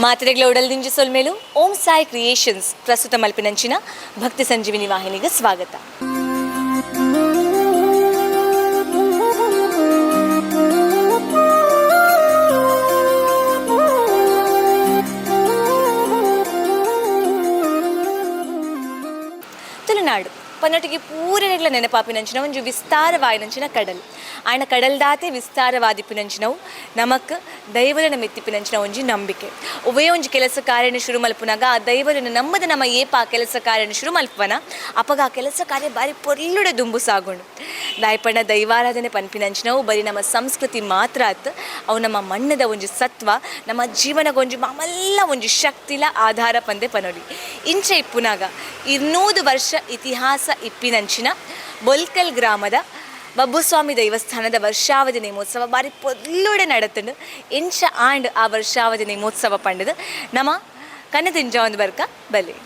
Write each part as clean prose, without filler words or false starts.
ಮಾತ್ರೆಗಳ ಒಡಲ್ದಿಂಜಿ ಸೊಲ್ಮೇಲು Om Sai creations ಪ್ರಸ್ತುತ ಮಲ್ಪಿನಂಚಿನ ಭಕ್ತಿ ಸಂಜೀವಿನಿ ವಾಹಿನಿಗೆ ಸ್ವಾಗತ. ತುಳುನಾಡು ಪನ್ನೊಟ್ಟಿಗೆ ಪೂರೆಗಳ ನೆನಪಾಪಿನಂಚಿನ ಒಂಜು ವಿಸ್ತಾರವಾಯಿನಂಚಿನ ಕಡಲ್ ಆಯನ ಕಡಲ್ ದಾತೆ ವಿಸ್ತಾರವಾದಿಪ್ಪಿನಂಚಿನವು ನಮಕ್ ದೈವರನ ಮೆತ್ತಿಪ್ಪಿನಂಚಿನ ಒಂಜಿ ನಂಬಿಕೆ. ಒವೇ ಒಂಜಿ ಕೆಲಸ ಕಾರ್ಯನ ಶುರು ಮಲ್ಪುನಾಗ ಆ ದೈವರನ್ನು ನಮ್ಮದು ನಮ್ಮ ಏಪ ಆ ಕೆಲಸ ಕಾರ್ಯನ ಶುರು ಮಲ್ಪನ ಅಪಗ ಆ ಕೆಲಸ ಕಾರ್ಯ ಬಾರಿ ಪೊರ್ಲುಡೆ ದುಂಬು ಸಾಗೋಣ. ದಾಯ್ಪಣ್ಣ ದೈವಾರಾಧನೆ ಪನ್ಪಿನಂಚಿನವು ಬರೀ ನಮ್ಮ ಸಂಸ್ಕೃತಿ ಮಾತ್ರ ಆತ್ ಅವು ನಮ್ಮ ಮಣ್ಣದ ಒಂಜಿ ಸತ್ವ ನಮ್ಮ ಜೀವನಗೊಂಜಿ ಮಾಮಲ್ಲ ಒಂಜಿ ಶಕ್ತಿಲ ಆಧಾರ ಪಂದೆ ಪನೊಲಿ. ಇಂಚೆ ಇಪ್ಪುನಾಗ 200 ವರ್ಷ ಇತಿಹಾಸ ಇಪ್ಪಿನಂಚಿನ ಬೊಲ್ಕಲ್ ಗ್ರಾಮದ babbuswamy ದೇವಸ್ಥಾನದ ವರ್ಷಾವಧಿ ನೇಮೋತ್ಸವ ಬಾರಿ ಪೊರ್ಲುಡೆ ನಡತುಂಡು. ಇಂಚ ಆಂಡ್ ಆ ವರ್ಷಾವಧಿ ನೇಮೋತ್ಸವ ಪಂಡದು ನಮ್ಮ ಕನ್ನದಿಂಜ ಒಂದು ಬರ್ಕ ಬಲಿ.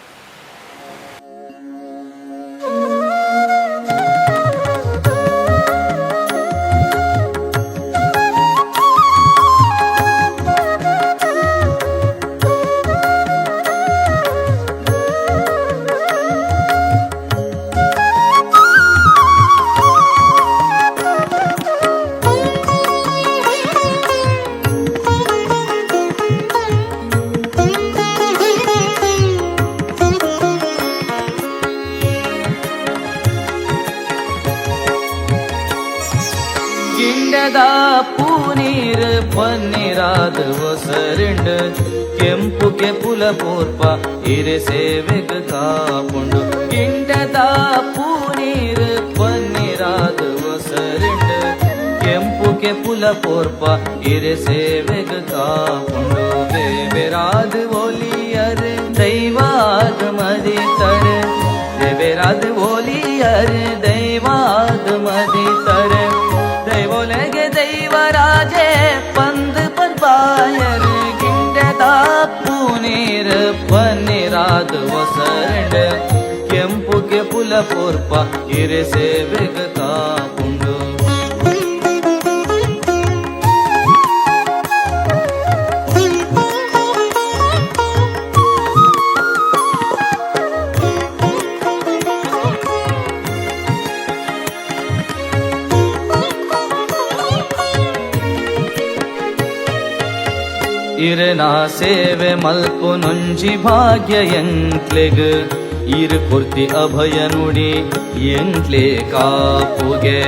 ಪೂನೀರ್ ಪನ್ನೀರಾದ ಒಸರಿಂಡು ಕೆಂಪು ಕೆಪುಲ ಪೂರ್ಪ ಇರೆ ಸೇವೆಗ ಕಾಪುಂಡು. ಗಿಂಡದ ಪೂನೀರ್ ಪನ್ನೀರಾದ ಒಸರಿಂಡು ಕೆಂಪು ಕೆಪುಲ ಪೂರ್ಪ ಇರೆ ಸೇವೆಗ ಕಾಪುಂಡು. ಬೇಬೇರಾದ ಒಲಿಯರ್ ದೈವಾದ ಮದಿತರ ಬೇಬೇರಾದ ಒಲಿಯರ್ ದೈವಾದ ಮದಿತರ ದೈವೊಲೆಗೆ ದೈವರಾಜೆ ಪಂದ್ ಪರ್ಬಾಯರ್ ಗಿಂಡದ ಪೂನೀರ್ ಪನ್ನೀರಾದ ಒಸರಂಡ ಕೆಂಪು ಕೆಪುಲ ಪೂರ್ಪ ಇರೆ ಸೇವೆಗ ಕಾಪುಂಡು. ಇರನಾ ಸೇವೆ ಮಲ್ಪು ನೊಂಜಿ ಭಾಗ್ಯ ಎಂಕ್ಲೆಗ್ ಇರು ಕುರ್ತಿ ಅಭಯ ನುಡಿ ಎಂಕ್ಲೆ ಕಾಪುಗೆ.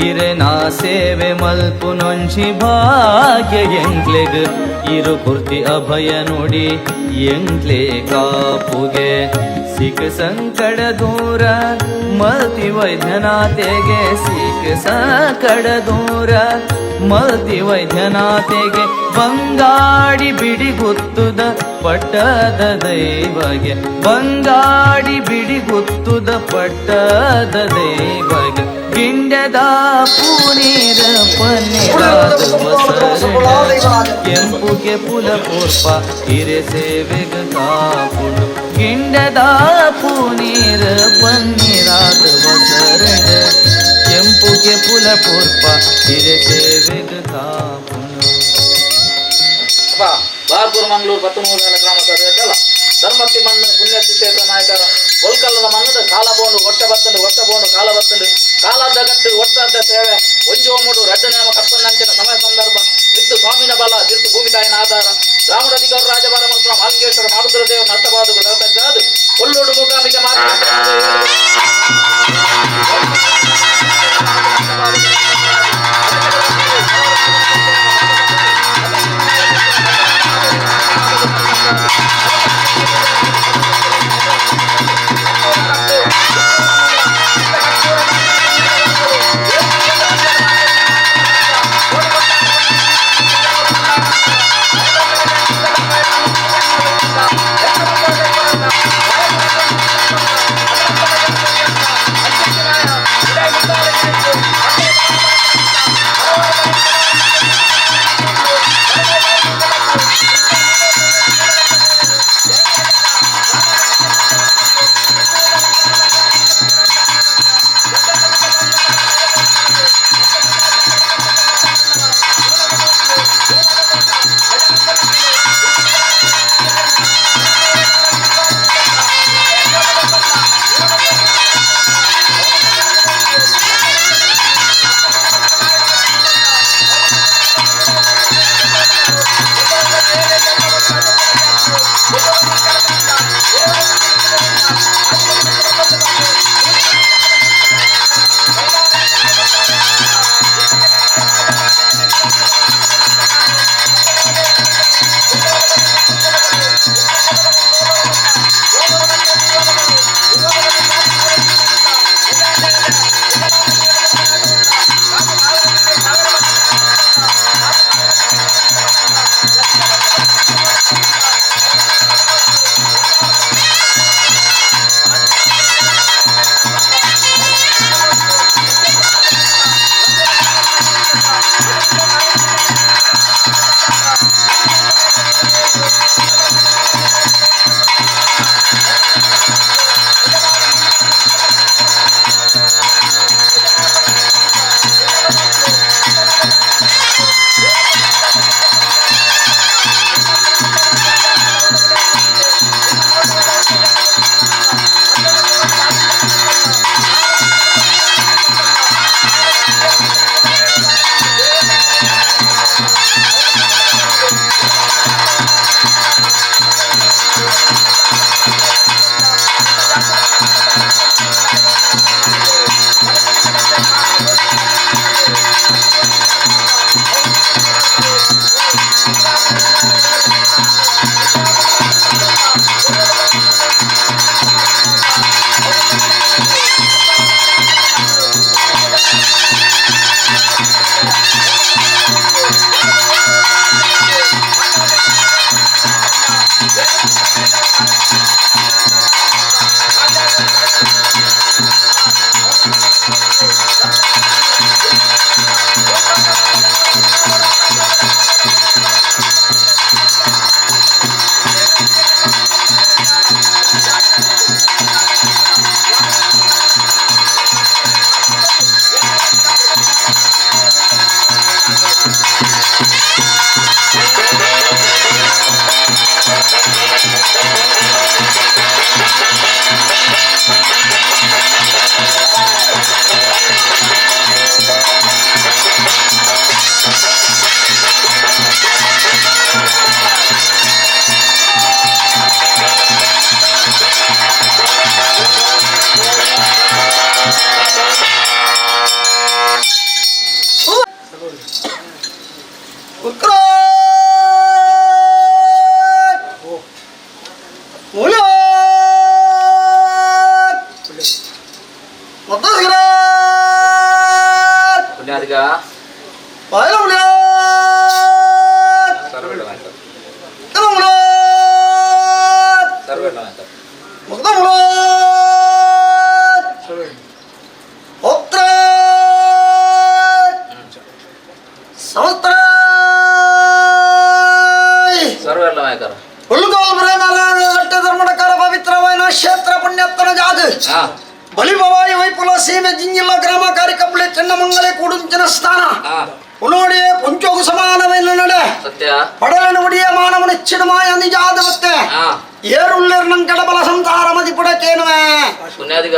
ಇರನಾ ಸೇವೆ ಮಲ್ಪು ನೊಂಜಿ ಭಾಗ್ಯ ಎಂಕ್ಲೆಗ್ ಇರು ಕುರ್ತಿ ಅಭಯ ನುಡಿ ಎಂಕ್ಲೆ ಕಾಪುಗೆ. ಸಿಖ್ ಸಂಕಡ ದೂರ ಮಲ್ತಿ ವೈದ್ಯನಾಥೆಗೆ ಸಿಖ್ ಸಂಕಡ ದೂರ ಮಲ್ತಿ ವೈದ್ಯನಾಥೆಗೆ ಬಂಗಾಡಿ ಬಿಡಿಗುತ್ತುದ ಪಟ್ಟದ ದೈವಗೆ ಬಂಗಾಡಿ ಬಿಡಿಗುತ್ತುದ ಪಟ್ಟದ ದೈವಗೆ. ಗಿಂಡದ ಪೂನೀರ ಪನ್ನೀರಾದ ಒಸರಡ ಕೆಂಪು ಕೆಪುಲ ಪೂರ್ಪ ಇರೆ ಸೇವೆಗ ಕಾಪುಂಡು. ಗಿಂಡದ ಪೂನೀರ ಪನ್ನೀರಾದ ಒಸರಡ ಕೆಂಪು ಕೆಪುಲ ಪೂರ್ಪ ಇರೆ ಸೇವೆಗ ಕಾಪುಂಡು. ಬಾರ್ಪುರ್ ಮಂಗಳೂರು 13 ಗ್ರಾಮ ಸಭೆಯಲ್ಲ ಧರ್ಮತ್ತಿ ಮಣ್ಣು ಪುಣ್ಯತಿ ಕ್ಷೇತ್ರ ನಾಯಕರ ಒಲ್ಕಲ್ಲದ ಮಣ್ಣದ ಕಾಲ ಬೋಂಡು ವರ್ಷ ಬೋಂಡು ಕಾಲ ಬತ್ತಂಡು ಕಾಲದ ಗಟ್ಟು ವರ್ಷದ ಸೇವೆ ಒಂಜೋಮುಡು ರಡ್ಡ ನೇಮ ಕರ್ತನಂಚಿನ ಸಮಯ ಸಂದರ್ಭ ನಿತ್ತು ಸ್ವಾಮಿನ ಬಲ ತಿರ್ತು ಭೂಮಿ ತಾಯಿನ ಆಧಾರ ಗ್ರಾಮದ ಅಧಿಕಾರು ರಾಜಭಾರ ಮಂತ್ರ ಮಾಲಿಂಗೇಶ್ವರ ಮಾಡುದ್ರ ದೇವ ನಷ್ಟವಾದ ದತ್ತಜ್ಜಾದು ಕೊಲ್ಲೂಡು ಮೂಕಾಂಬಿಕೆ ಮಾತ್ರ ಸರ್ವೆಲ್ಲ ನಾಯಕರ ಧರ್ಮಡಕಾರ ಪವಿತ್ರವಾದ ಕ್ಷೇತ್ರ ಪುಣ್ಯತ್ತನ ಜಾಗ ಬಲಿಭವಾಯಿ ವೈಪುಲ ಸೀಮೆ ಜಿಂಗಿಲ್ಲ ಗ್ರಾಮ ಕಾರ್ಯಕಪ್ಪಲೆ ಚೆನ್ನಮಂಗಲೆ ಕೂಡುಂಚಿನ ಸ್ಥಾನ ಉನೋಡಿ ಪುಂಚೋಗು ಸಮಾನವೈನ ನಡೆ ಸತ್ಯ ಪಡಲನ ಒಡಿಯ ಮಾನವನ ಹೆಚ್ಚಿಡಮಾಯ ನಿಜಾದ ಮತ್ತೆ ಏರುಳ್ಳೇರ್ ನನ್ ಕಡಬಲ ಸಂತಾರ ಮದಿ ಪುಡಕೇನುವೆ ಪುಣ್ಯಾದಿಗ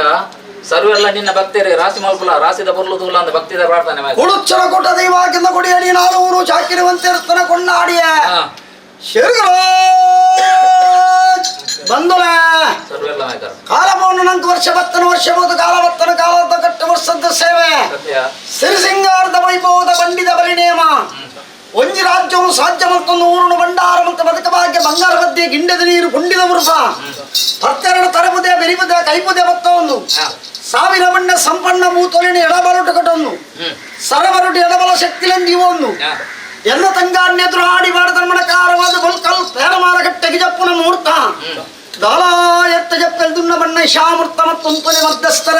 ಸರ್ವೆಲ್ಲ ನಿನ್ನ ಭಕ್ತರೇ ರಾಶಿ ಮಲ್ಪುಲ ರಾಶಿದ ಬರ್ಲು ತೂಲ ಅಂತ ಭಕ್ತಿದ ಪ್ರಾರ್ಥನೆ ಕುಡುಚ್ಚನ ಕೊಟ್ಟ ದೈವಾಗಿಂದ ಕೊಡಿಯಡಿ ನಾಲ್ವರು ಚಾಕಿರುವಂತಿರ್ತನ ಕೊಂಡಾಡಿಯ ಬಂದುಲೆ ಸರ್ವೆಲ್ಲ ನಾಯಕರ ಕಾಲವನ್ನು ನಂಗೆ ವರ್ಷ ಕಾಲದ ಕಟ್ಟ ವರ್ಷದ ಸೇವೆ ಸಿರಿಸಿಂಗಾರದ ವೈಭವದ ಬಂಡಿದ ಬಲಿ ನೇಮ ಒಂಜಿ ರಾಜ್ಯವು ಸಾಧ್ಯ ಮತ್ತೊಂದು ಊರನ್ನು ಬಂಡಾರ ಮತ್ತು ಬದುಕ ಭಾಗ್ಯ ಬಂಗಾರ ಮಧ್ಯೆ ಗಿಂಡದ ನೀರು ಕುಂಡಿದ ವೃಷ ಹತ್ತೆರಡು ತರಬುದೆ ಬೆರಿಬುದೆ ಕೈಬುದೆ ಮತ್ತೊಂದು ಸಾವಿರ ಬಣ್ಣ ಸಂಪನ್ನ ಮೂತೊಲಿನ ಎಡಬಲುಟ ಕಟೊಂದು ಸರಬರುಟ ಎಡಬಲ ಶಕ್ತಿಲೆಂದಿವೊಂದು ಎಲ್ಲ ತಂಗಾನ್ಯದ್ರು ಆಡಿ ಮಾಡಧರ್ಮಣಕಾರವಾದ ಬಲ್ಕಲ್ ಪೇರಮಾರ ಕಟ್ಟೆಗೆ ಜಪ್ಪುನ ಮುಹೂರ್ತ ದಾಲ ಎತ್ತ ಜಪ್ಪಲ್ ದುನ್ನ ಬಣ್ಣ ಶಾಮೂರ್ತ ಮತ್ತೊಂತನೆ ಮಧ್ಯಸ್ಥರ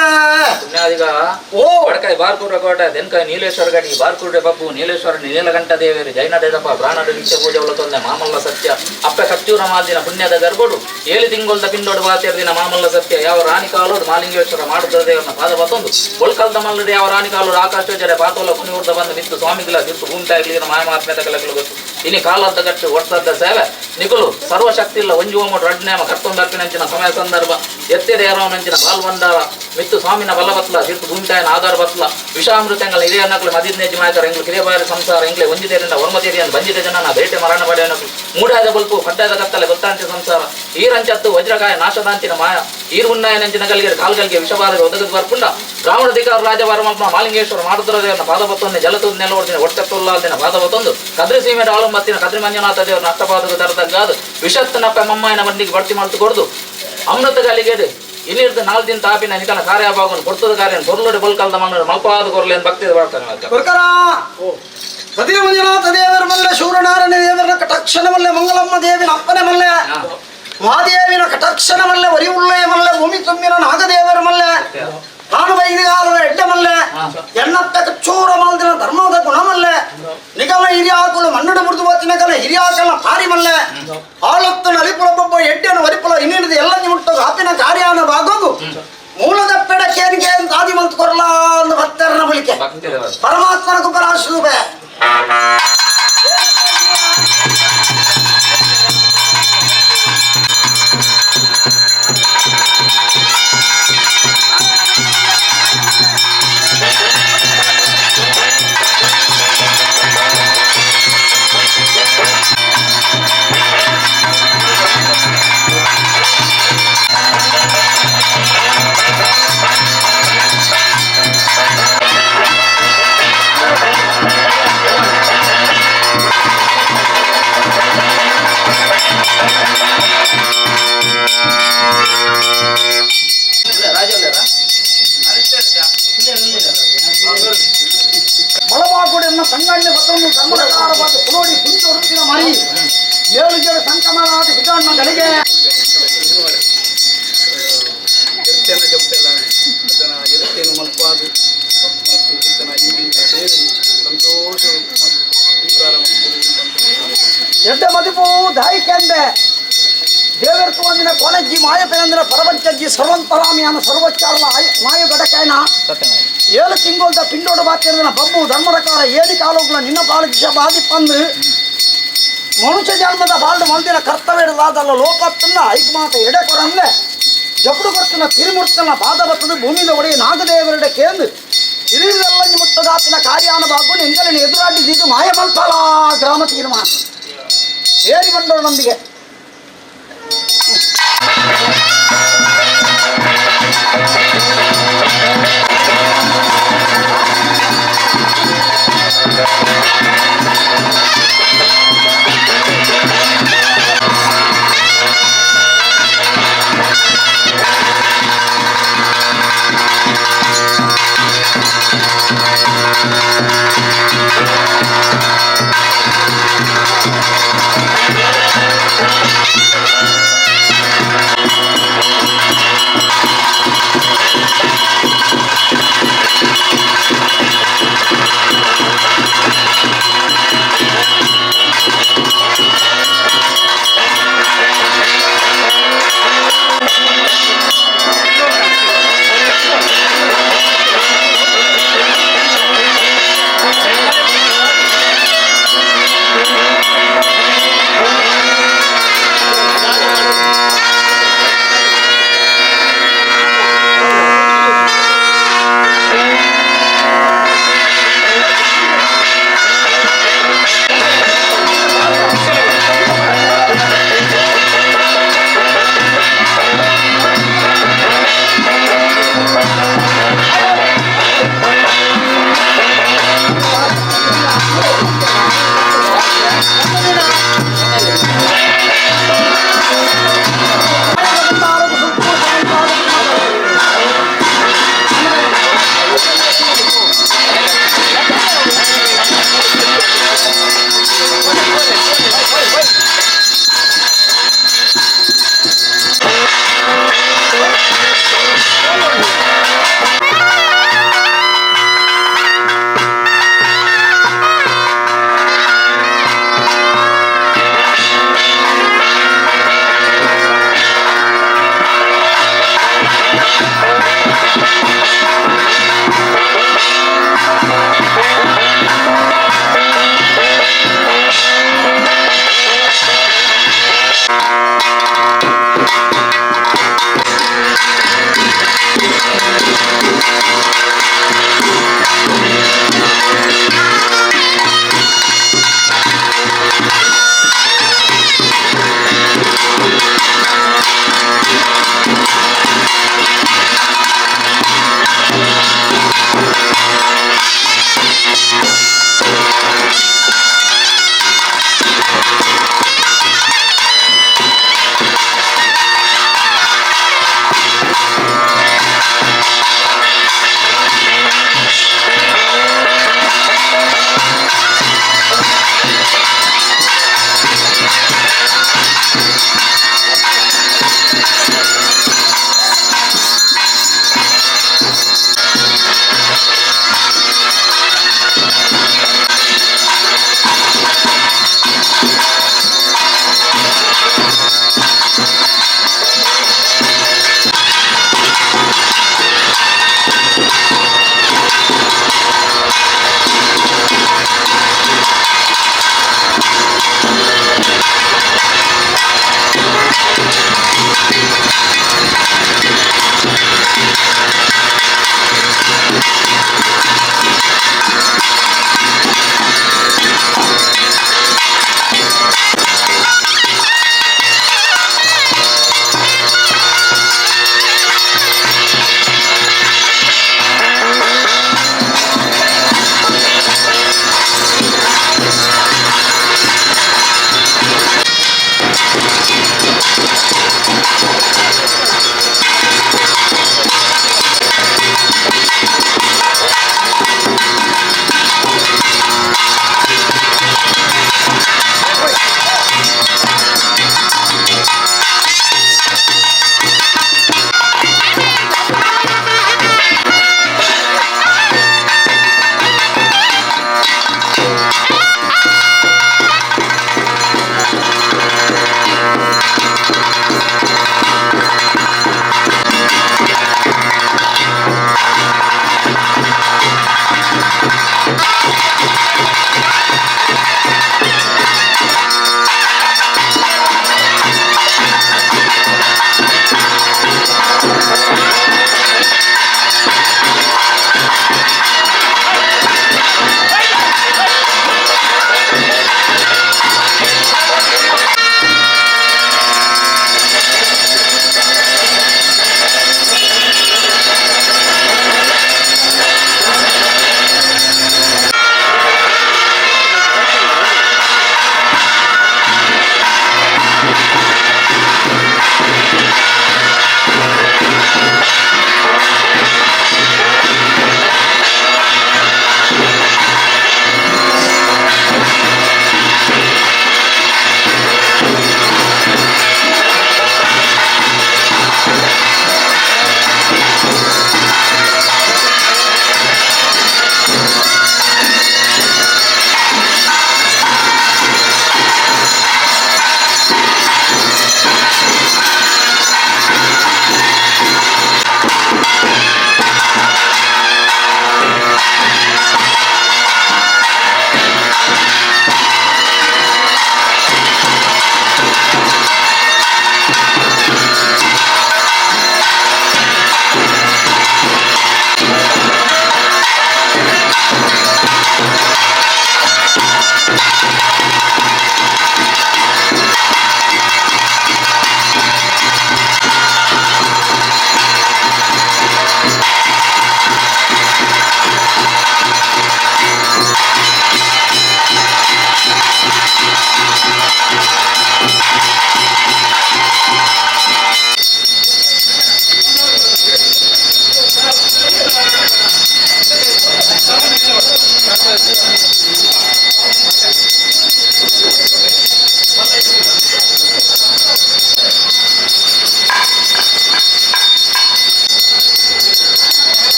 ಓ ಬಡಕಾಯಿ ಬಾರ್ಕೂರ ಕೋಟೆ ದೆನ್ಕಾಯಿ ನೀಲೇಶ್ವರ ಗಡಿ ಬಾರ್ಕೂರ ಬಬ್ಬು ನೀಲೇಶ್ವರ ನೀಲಕಂಠ ದೇವೇರಿ ಜೈನ ದೇದಪ್ಪ ಬ್ರಾಹ್ಮಣ ನಿತ್ಯ ಪೂಜೆ ಒಳತೊಂದೆ ಮಾಮಲ್ಲ ಸತ್ಯ ಅಪ್ಪೆ ಕಚ್ಚೂರ ಮಾಲ್ದಿನ ಪುಣ್ಯದ ಗರ್ಭಡು 7 ತಿಂಗೊಲ್ದ ಪಿಂಡೋಡು ಬಾತಿಯರ್ ದಿನ ಮಾಮಲ್ಲ ಸತ್ಯ ಯಾವ ರಾಣಿ ಕಾಲೋಡು ಮಾಲಿಂಗೇಶ್ವರ ಮಾಡುತ್ತ ದೇವರನ್ನ ಪಾದ ಬತ್ತೊಂದು ಬೊಲ್ಕಲ್ದ ಮಲ್ಲಡೆ ಯಾವ ರಾಣಿ ಕಾಲೋಡು ಆಕಾಶೋಜರೆ ಪಾತೋಲ ಕುಣಿಯೂರ್ದ ಬಂದು ಮಿತ್ತು ಸ್ವಾಮಿಗಳ ತಿರ್ತು ಭೂಮಿತಾಗ್ಲಿನ ಮಾಯಮಾತ್ಮೆ ತಗಲಗಳು ಗೊತ್ತು ಇನಿ ಕಾಲದ ಗಟ್ಟು ವರ್ಷದ ಸೇವೆ ನಿಗುಲು ಸರ್ವಶಕ್ತಿ ಇಲ್ಲ ಒಂಜು ಒಮ್ಮಡು ರಡ್ನೇಮ ಕರ್ತೊಂದರ್ಪಿನಂಚಿನ ಸಮಯ ಸಂದರ್ಭ ಎತ್ತಿದ ಯಾರೋನಂಚಿನ ಬಾಲ್ವಂದಾರ ಮಿತ್ತು ಸ್ವಾಮಿನ ಬಲಬತ್ಲ ತಿರ್ತು ಭೂಮಿತಾಯನ ಆಧಾರ ಬತ್ಲ ವಿಷಾಮೃತಂಗಳ ಹಿರಿಯ ನಕಲು ಮದಿದ್ನೇಜಿ ಮಾಯಕರ ಎಂಗ್ಲು ಕಿರಿಯಬಾರಿ ಸಂಸಾರ ಎಂಗ್ಲೆ ಒಂಜಿದೇರಿಂದ ಒರ್ಮತಿರಿಯನ್ನು ಬಂಜಿದ ಜನನ ಬೇಟೆ ಮರಣ ಪಡೆಯನಕು ಮೂಡಾದ ಬಲ್ಪು ಪಡ್ಡಾದ ಕತ್ತಲೆ ಗೊತ್ತಾಂಚಿ ಸಂಸಾರ ಈರಂಚತ್ತು ವಜ್ರಕಾಯ ನಾಶದಾಂಚಿನ ಮಾಯ ಈರು ಉನ್ನಾಯನಂಚಿನ ಗಲ್ಗೆ ಕಾಲ್ಗಲ್ಗೆ ವಿಷಬಾರ ಒದಗದು ಬರ್ಪುಂಡ ರಾವಣಧಿಕಾರ ರಾಜವರ್ಮಪ್ಪ ಮಾಲಿಂಗೇಶ್ವರ ಮಾಡುದ್ರದೇವನ ಪಾದಪತ್ತೊಂದು ಜಲತೂದ್ ನೆಲವರ್ದಿನ ಒಟ್ಟೆತ್ತೊಲ್ಲಾದಿನ ಪಾದಪತ್ತೊಂದು ಕದ್ರಿ ಸೀಮೆಡ ಆಳುಂಬತ್ತಿನ ಕದ್ರಿ ಮಂಜುನಾಥ ದೇವರನ ಅಷ್ಟಪಾದಕ ತರದಗ್ಗಾದು ವಿಷತ್ತನಪ್ಪ ಮಮ್ಮಯ್ಯನ ಬಂಡಿಗೆ ಬಡ್ತಿ ಮಾಡ್ತು ಕೊಡ್ದು ಅಮೃತ ಗಲಿಗೆದು ಇನ್ನಿರ್ದು 4 ದಿನ ತಾಪಿನ ನಿಕನ ಕಾರ್ಯಭಾಗವನ್ನು ಕೊಡ್ತದ ಕಾರ್ಯ ಕೊರ್ಲೋಡಿ ಬಲ್ಕಲ್ದ ಮಣ್ಣು ಮಲ್ಪಾದ ಕೊರ್ಲೆ ಭಕ್ತಿ ಬರ್ತಾನೆ ಕದ್ರಿ ಮಂಜುನಾಥ ದೇವರ ಮಲ್ಲೆ ಶೂರನಾರಾಯಣ ದೇವರನ ಕಟಾಕ್ಷಣ ಮಲ್ಲೆ ಮಂಗಳಮ್ಮ ದೇವಿನ ಅಪ್ಪನೆ ಮಲ್ಲೆ ಮಹಾದೇವಿನ ಕಟಾಕ್ಷಣ ಮಲ್ಲೆ ಒರಿವುಳ್ಳೆ ಮಲ್ಲೆ ಭೂಮಿ ತುಂಬಿನ ನಾಗದೇವರ ಮಲ್ಲೆ ನಾನು ವೈದಿಗಾಲದ ಎಡ್ಡೆ ಮಲ್ಲೆ ಎಣ್ಣತ್ತ ಕಚ್ಚೂರ ಮಾಲ್ದಿನ ಧರ್ಮದ ಗುಣಮಲ್ಲೆ ನಿಗಮ ಹಿರಿಯಾಕುಲು ಮಣ್ಣುಡ ಮುರಿದು ಬತ್ತಿನ ಕಲ ಹಿರಿಯಾಕಲ ಪಾರಿ ಮಲ್ಲೆ ಆಳತ್ತು ನಲಿಪುಲ ಬೊಬ್ಬ ಎಡ್ಡೆನ ವರಿಪುಲ ಇನ್ನಿಡಿದ ಎಲ್ಲ ಮುಟ್ಟೋದು ಹಾಪಿನ ಕಾರ್ಯಾನ ಭಾಗೋಗು ಮೂಲದ ಪೆಡ ಕೇನಿಗೆ ಅಂತ ಆದಿ ಮಂತ್ ಕೊರಲ ಅಂದ ಭಕ್ತರನ ಬಳಿಕೆ ಪರಮಾತ್ಮನ ಕುಪರಾಶುವೆ ಬಳಬಾಗುಡಿಯನ್ನು ಸಂಗಣ್ಣ ಬತ್ತನ್ನು ಧರ್ಮಕಾರವಾದ ಕುಲೋಡಿ ಕುಂಚು ವೃತ್ತಿನ ಮರಿ 7 ಸಂಕಮನಾದ ಹಿಜಾಣ್ಣ ಗಳಿಗೆ ಎಡ್ಡ ಮದುಪು ದಾಯಿಕೆಂದೆ ದೇವರ್ತು ಒಂದಿನ ಕೊನೆಜ್ಜಿ ಮಾಯಪೇಂದ್ರ ಪರವಂಚಜ್ಜಿ ಸರ್ವಂತರಾಮಿಯಾನ ಸರ್ವೋಚ್ಚಾರಲ ಮಾಯ ಗಡಕಾಯನ 7 ತಿಂಗೊಲ್ದ ಪಿಂಡೋಡು ಬಾತಿನ ಬಬ್ಬು ಧರ್ಮರಕಾರ 7 ಕಾಲೋಗಳ ನಿನ್ನ ಪಾಲಿಸ ಬಾದಿಪ್ಪಂದು ಮನುಷ್ಯ ಜನ್ಮದ ಬಾಳ್ದು ಮಂದಿನ ಕರ್ತವ್ಯದಲ್ಲ ಲೋಕತ್ತನ್ನ ಐದು ಮಾತ ಎಡೆ ಕೊರಂದೆ ಜಪಡು ಕೊರ್ತನ ತಿರುಮುರ್ತನ ಪಾದ ಬತ್ತದು ಭೂಮಿದ ಒಡೆಯ ನಾಗದೇವರೆಡೆ ಕೇಂದು ಹಿರಿಯರೆಲ್ಲ ಮುಟ್ಟದಾಪಿನ ಕಾರ್ಯಾನ ಬಾಗುಂಡು ಎಂಗಲಿನ ಎದುರಾಡಿದ್ದು ಮಾಯ ಮಲ್ಪಾಲ ಗ್ರಾಮ ತೀರ್ಮಾನ ಸೇರಿ ಬಂದವರು ನಮಗೆ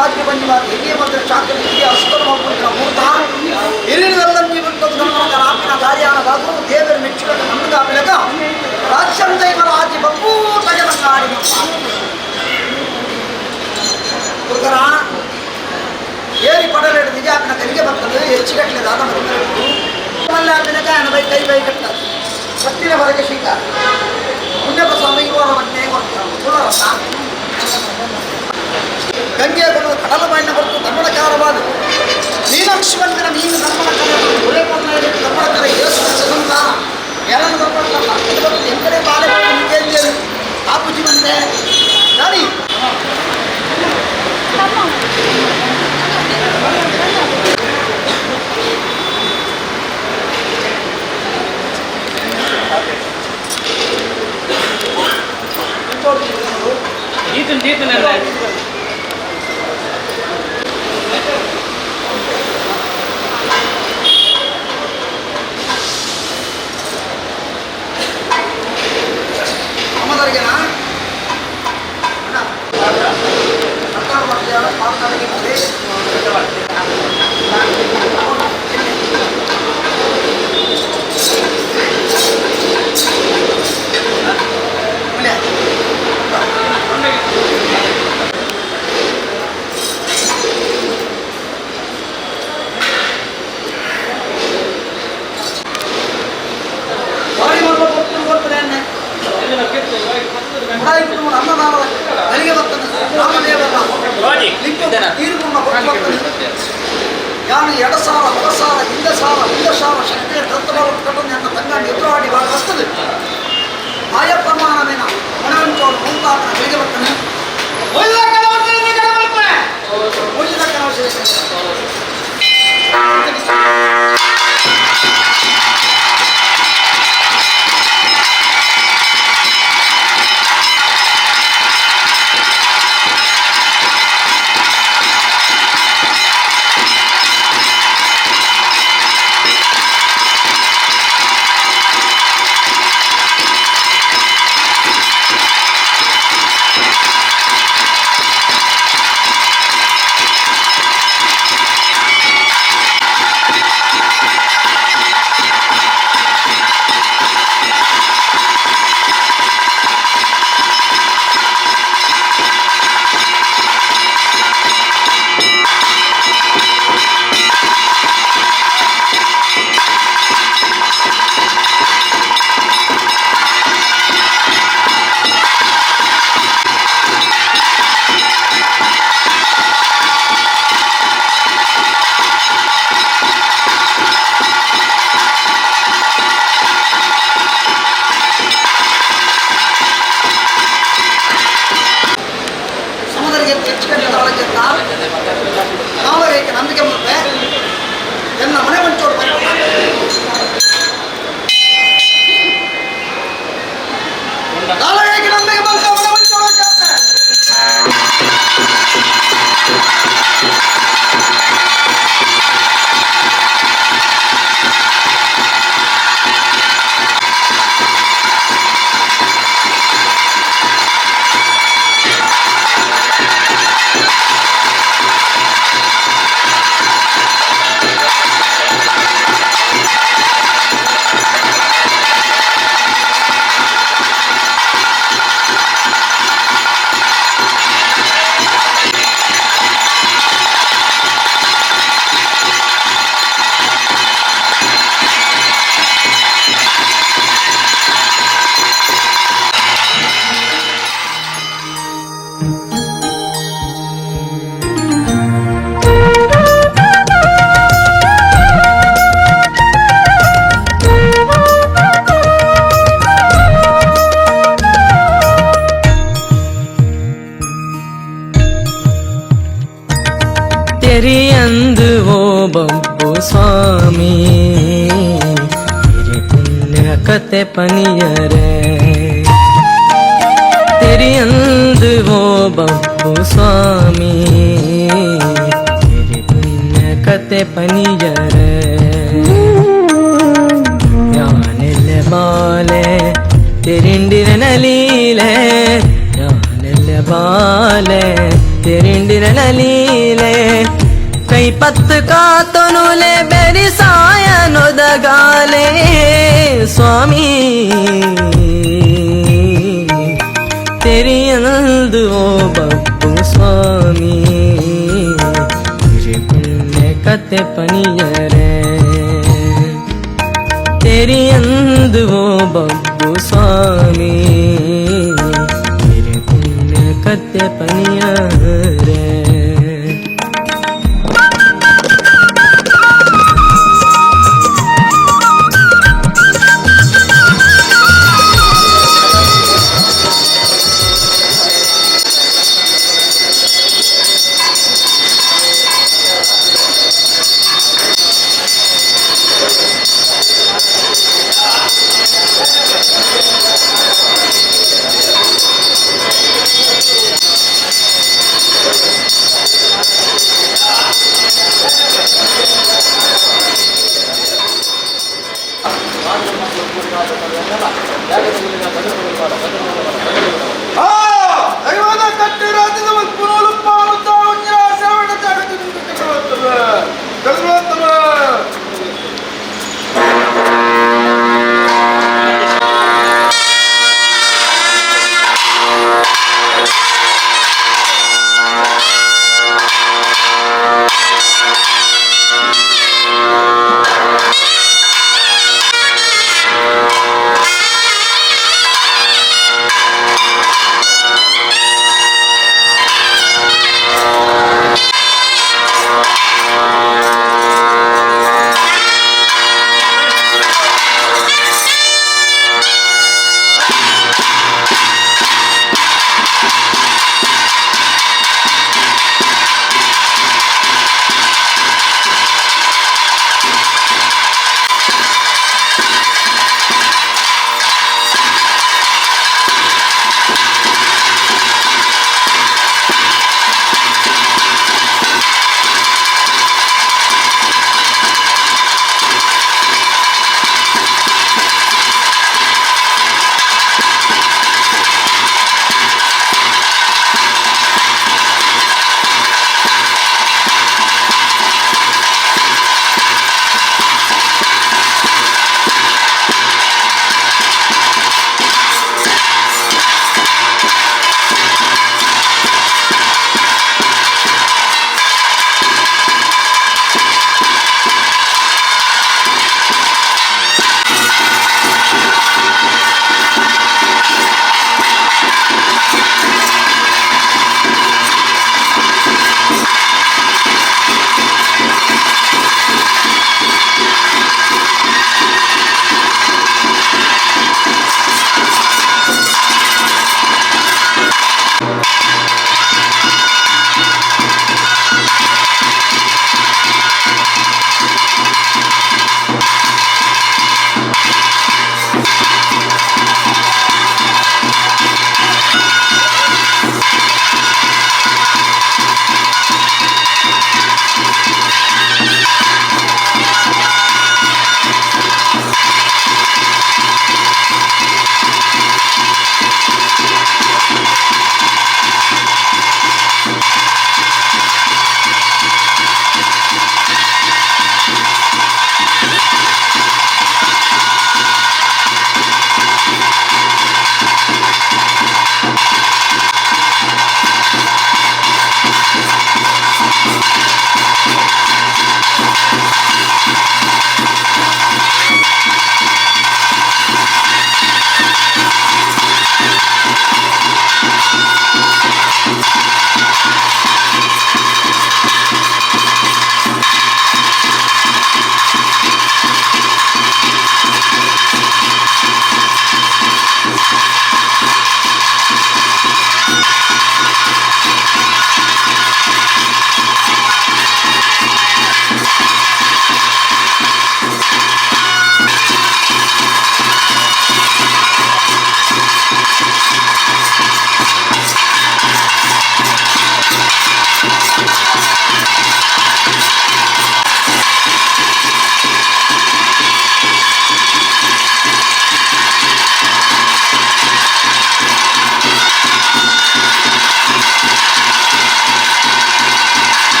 ರಾಜ್ಯ ಬಂದಿವಾದ ಹಿರಿಯ ಮಂತ್ರಿ ಶಾಂತಿ ಅಸ್ತರು ಮಾಡ್ಕೊಂಡಿನ ಮೂರ್ತ ಹಿರಿಯರೆಲ್ಲಂಜಿ ಬಂದು ರಾಪಿನ ದಾರಿಯಾನದಾಗೂ ದೇವರ ಮೆಚ್ಚುಕೊಂಡು ನಮ್ಮಗಾಗಲೆಗ ರಾಜ್ಯಂತ ಇವರ ಆಜಿ ಬಪ್ಪೂ ತಗದಂಗಾಡಿ ಹುಡುಗರ ಏರಿ ಪಡಲೇಡು ನಿಜ ಆಪಿನ ಕಲಿಗೆ ಬರ್ತದೆ ಹೆಚ್ಚಿಗಟ್ಟಲೆ ದಾದ ಮಲ್ಲ ಆಪಿನಕ ಬೈ ಕೈ ಬೈ ಕಟ್ಟದು ಸತ್ತಿನ ಹೊರಗೆ ಶೀತ ಪುಣ್ಯಪ ಸ್ವಾಮಿ ಇವರ ಮಟ್ಟೆ ಕುಲರಸ ಗಂಗೆ ಬರೋದು ಕಡಲ ಬಾಯಿನ ಬರುತ್ತು ದಮ್ಮಡಕಾರವಾದ ಮೀನಾಕ್ಷಿವಂತನ ಮೀನು ದಮ್ಮಡಕರ ಏಸು ಸಂತಾನ ಎರನ್ನು ದಮ್ಮಡ ಎಂಕಡೆ ಬಾಲೆ ನಿಜ ಆಪುಜಿ ಬಂದೆ ನಾನಿ ಅಮ್ಮದರಿಗೆನಾ ಯಾನು ಎಡಸಾರ ಹೊರಸಾರ ಹಿಂದೆ ಸಾರ ಶಕ್ತಿಯ ತತ್ವಗಳು ನನ್ನ ತಂಗ ಎದುರಾಡಿ ಭಾಳ ಬರ್ತದೆ ಆಯ ಪ್ರಮಾಣವೇನ ಮನವಂಚೋಡು ಮುಂತಾದ ಬೆಳಿಗ್ಗೆ ಬರ್ತಾನೆ ನಂಬಿಕೆ ಮುಂದೆ ಎನ್ನ ಮನೆ ಮಂಚೋಡು ನಾಳೆಗೆ ನಂಬಿಕೆ ಬಂದ ಮನೆ ಮಂಚೋಡು ತೆರಿಯಂದು ಓ ಬಬ್ಬುಸ್ವಾಮಿ ಪುಣ್ಯ ಕತೆ ಪನಿಯರೆ ತೆರಿಯಂದು ಓ ಬಬ್ಬುಸ್ವಾಮಿ ಪುಣ್ಯ ಕತೆ ಪನಿಯರೆ ಯಾನೆಲ್ಲ ಬಾಲೆ ತೆರಿಂಡಿರನ ಲೀಲೆ ಯಾನೆಲ್ಲ ಬಾಲೆ ತೆರಿಂಡಿರನ ಲೀಲೆ ಕಾತನುಲೆ ಬೆರಿಸಾಯ ನೊದಗಾಲೆ ಸ್ವಾಮಿ ತೆರಿಯಲ್ದು ಓ ಬಬ್ಬು ಸ್ವಾಮಿ ಪುಣ್ಯ ಕತೆ ಪನಿಯರೆ ತೆರಿಯಲ್ದು ಓ ಬಬ್ಬು ಸ್ವಾಮಿ ಪುಣ್ಯ ಕತೆ ಪನಿಯರೆ ದೈವದ ಕಟ್ಟಿ ರಾಜ್ಯದ ಪುನಲು ಪಾಲುತ್ತ ಒಂಜ ಶ್ರವಣ ಜಗತ್ತಿನಿಂದ ಕಲಿಸುತ್ತವೆ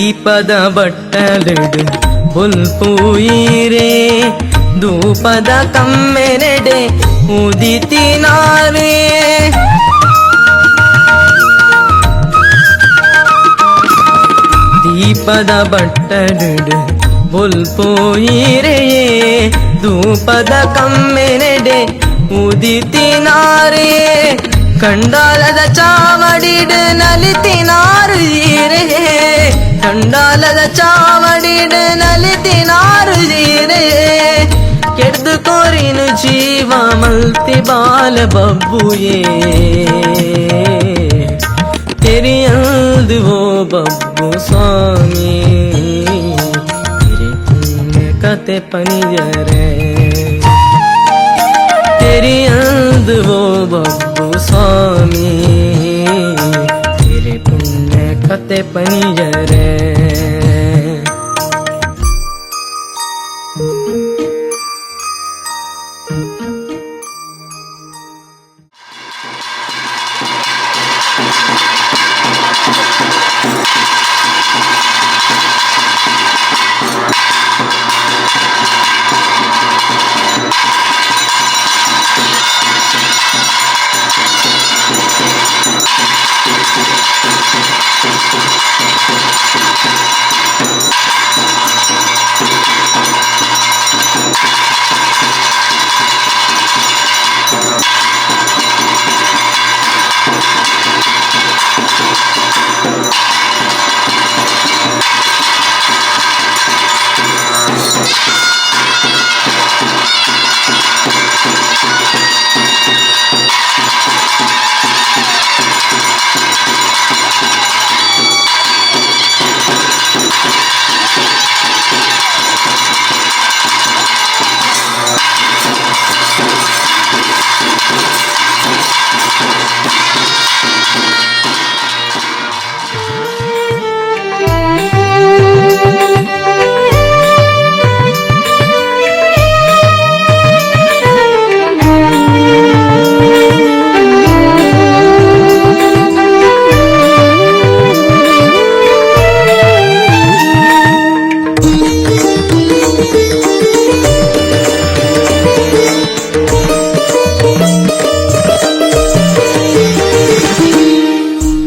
ದೀಪದ ಬಟ್ಟಲಿಡು ಬುಲ್ಪುಯಿರೆ ಧೂಪದ ಕಮ್ಮೆನೆಡೆ ಉದಿತಿನಾರೆ ದೀಪದ ಬಟ್ಟಲಿಡು ಬುಲ್ಪುಯಿರೆ ಧೂಪದ ಕಮ್ಮೆನೆಡೆ ಉದಿತಿನಾರೆ ಕಂಡಾಲದ ಚಾವಡಿಡು ನಲಿತಿನಾರು ಜೀರೆ ಕಂಡಾಲದ ಚಾವಡಿಡು ನಲಿತಿನಾರು ಜೀರೆ ಕೆಡ್ದು ಕೋರಿನು ಜೀವ ಮಲ್ತಿ ಬಾಲ ಬಬ್ಬುಯೇ ತೆರಿಯಲ್ದು ಓ ಬಬ್ಬು ಸ್ವಾಮಿ ತೆರೆ ಕತೆ ಪನಿಜರೆ ತೆರಿಯಲ್ದು ಓ ಬಬ್ಬು ಸ್ವಾಮಿ ತೆರೆ ಪುಣ್ಯ ಕತೆ ಪನಿಜರೆ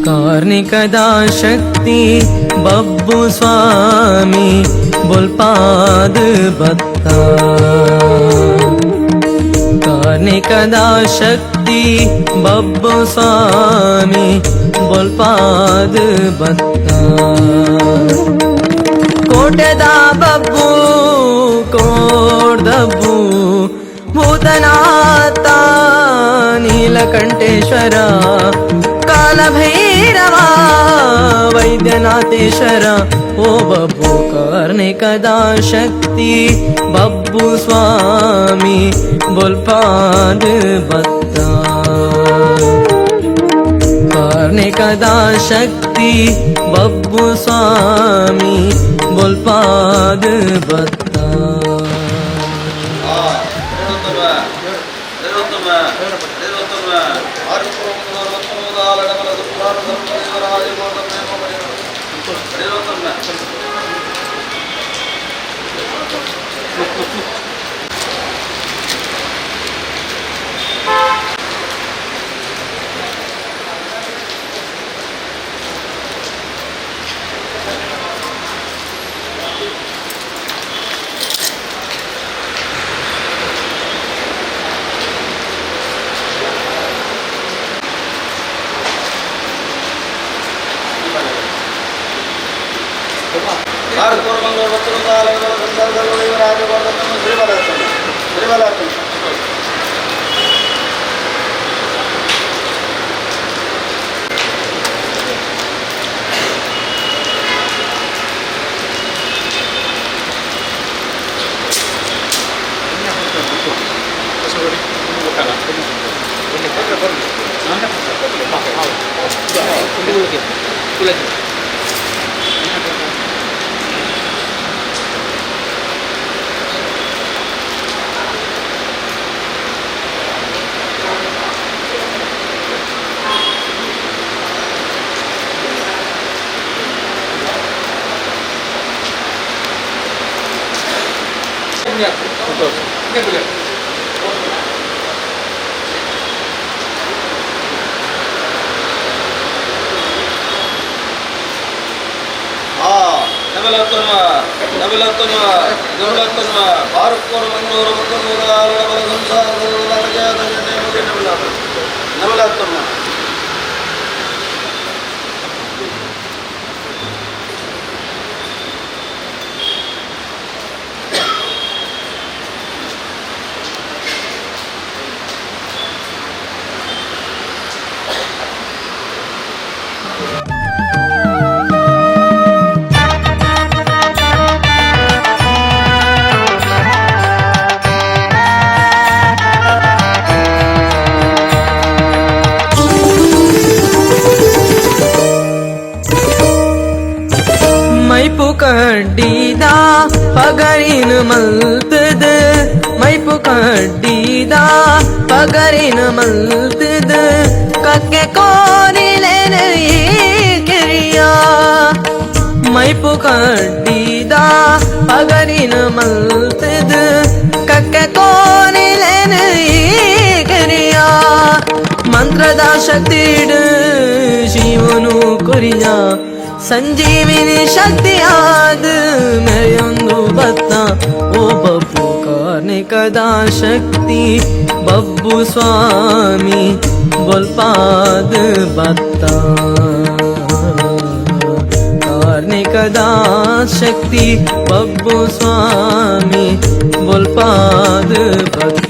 ಕಾರ್ಣಿಕದ ಶಕ್ತಿ ಬಬ್ಬು ಸ್ವಾಮಿ ಬೊಲ್ಪಾದ ಬತ್ತ ಕಾರ್ಣಿಕದ ಶಕ್ತಿ ಬಬ್ಬು ಸ್ವಾಮಿ ಬೊಲ್ಪಾದ ಬತ್ತ ಕೋಟೆದ ಬಬ್ಬು ಕೋಡ್ದಬ್ಬು ಭೂತನಾಥ ನೀಲಕಂಠೇಶ್ವರ ಕಾಲಭೈರವ ವೈದ್ಯನಾಥೇಶ್ವರ ಓ ಬಬ್ಬು ಕಾರ್ಣಿಕದ ಶಕ್ತಿ ಬಬ್ಬು ಸ್ವಾಮಿ ಬೊಲ್ಪಾದ ಬತ್ತ ಕಾರ್ಣಿಕದ ಶಕ್ತಿ ಬಬ್ಬು ಸ್ವಾಮಿ ಬೊಲ್ಪಾದ ಬತ್ತ ಮೈಪು ಕಡ್ಡಿದ ಪಗರಿನ ಮಲ್ತದ ಮೈಪು ಕಡ್ಡಿದ ಪಗರಿನ ಮಲ್ತದ ಕಕ್ಕೆ ಕೋರಿಲೆನ ಕಿರಿಯ ಮೈಪು ಕಡ್ಡಿದ ಪಗರಿನ ಮಲ್ತದ ಕಕ್ಕೆ ಕೋರಿಲೆನ ಕಿರಿಯ ಮಂತ್ರದ ಶಕ್ತಿಡ ಶಿವನು ಕೊರಿಯ ಸಂಜೀವಿನಿ ಶಕ್ತಿಯಾದ ಮೇಯೊಂದು ಬತ್ತ ಓ ಬಬ್ಬು ಕಾರ್ಣಿಕದ ಶಕ್ತಿ ಬಬ್ಬು ಸ್ವಾಮಿ ಬೊಲ್ಪಾದ ಬತ್ತ ಕಾರ್ಣಿಕದ ಶಕ್ತಿ ಬಬ್ಬು ಸ್ವಾಮಿ ಬೊಲ್ಪಾದ ಬತ್ತ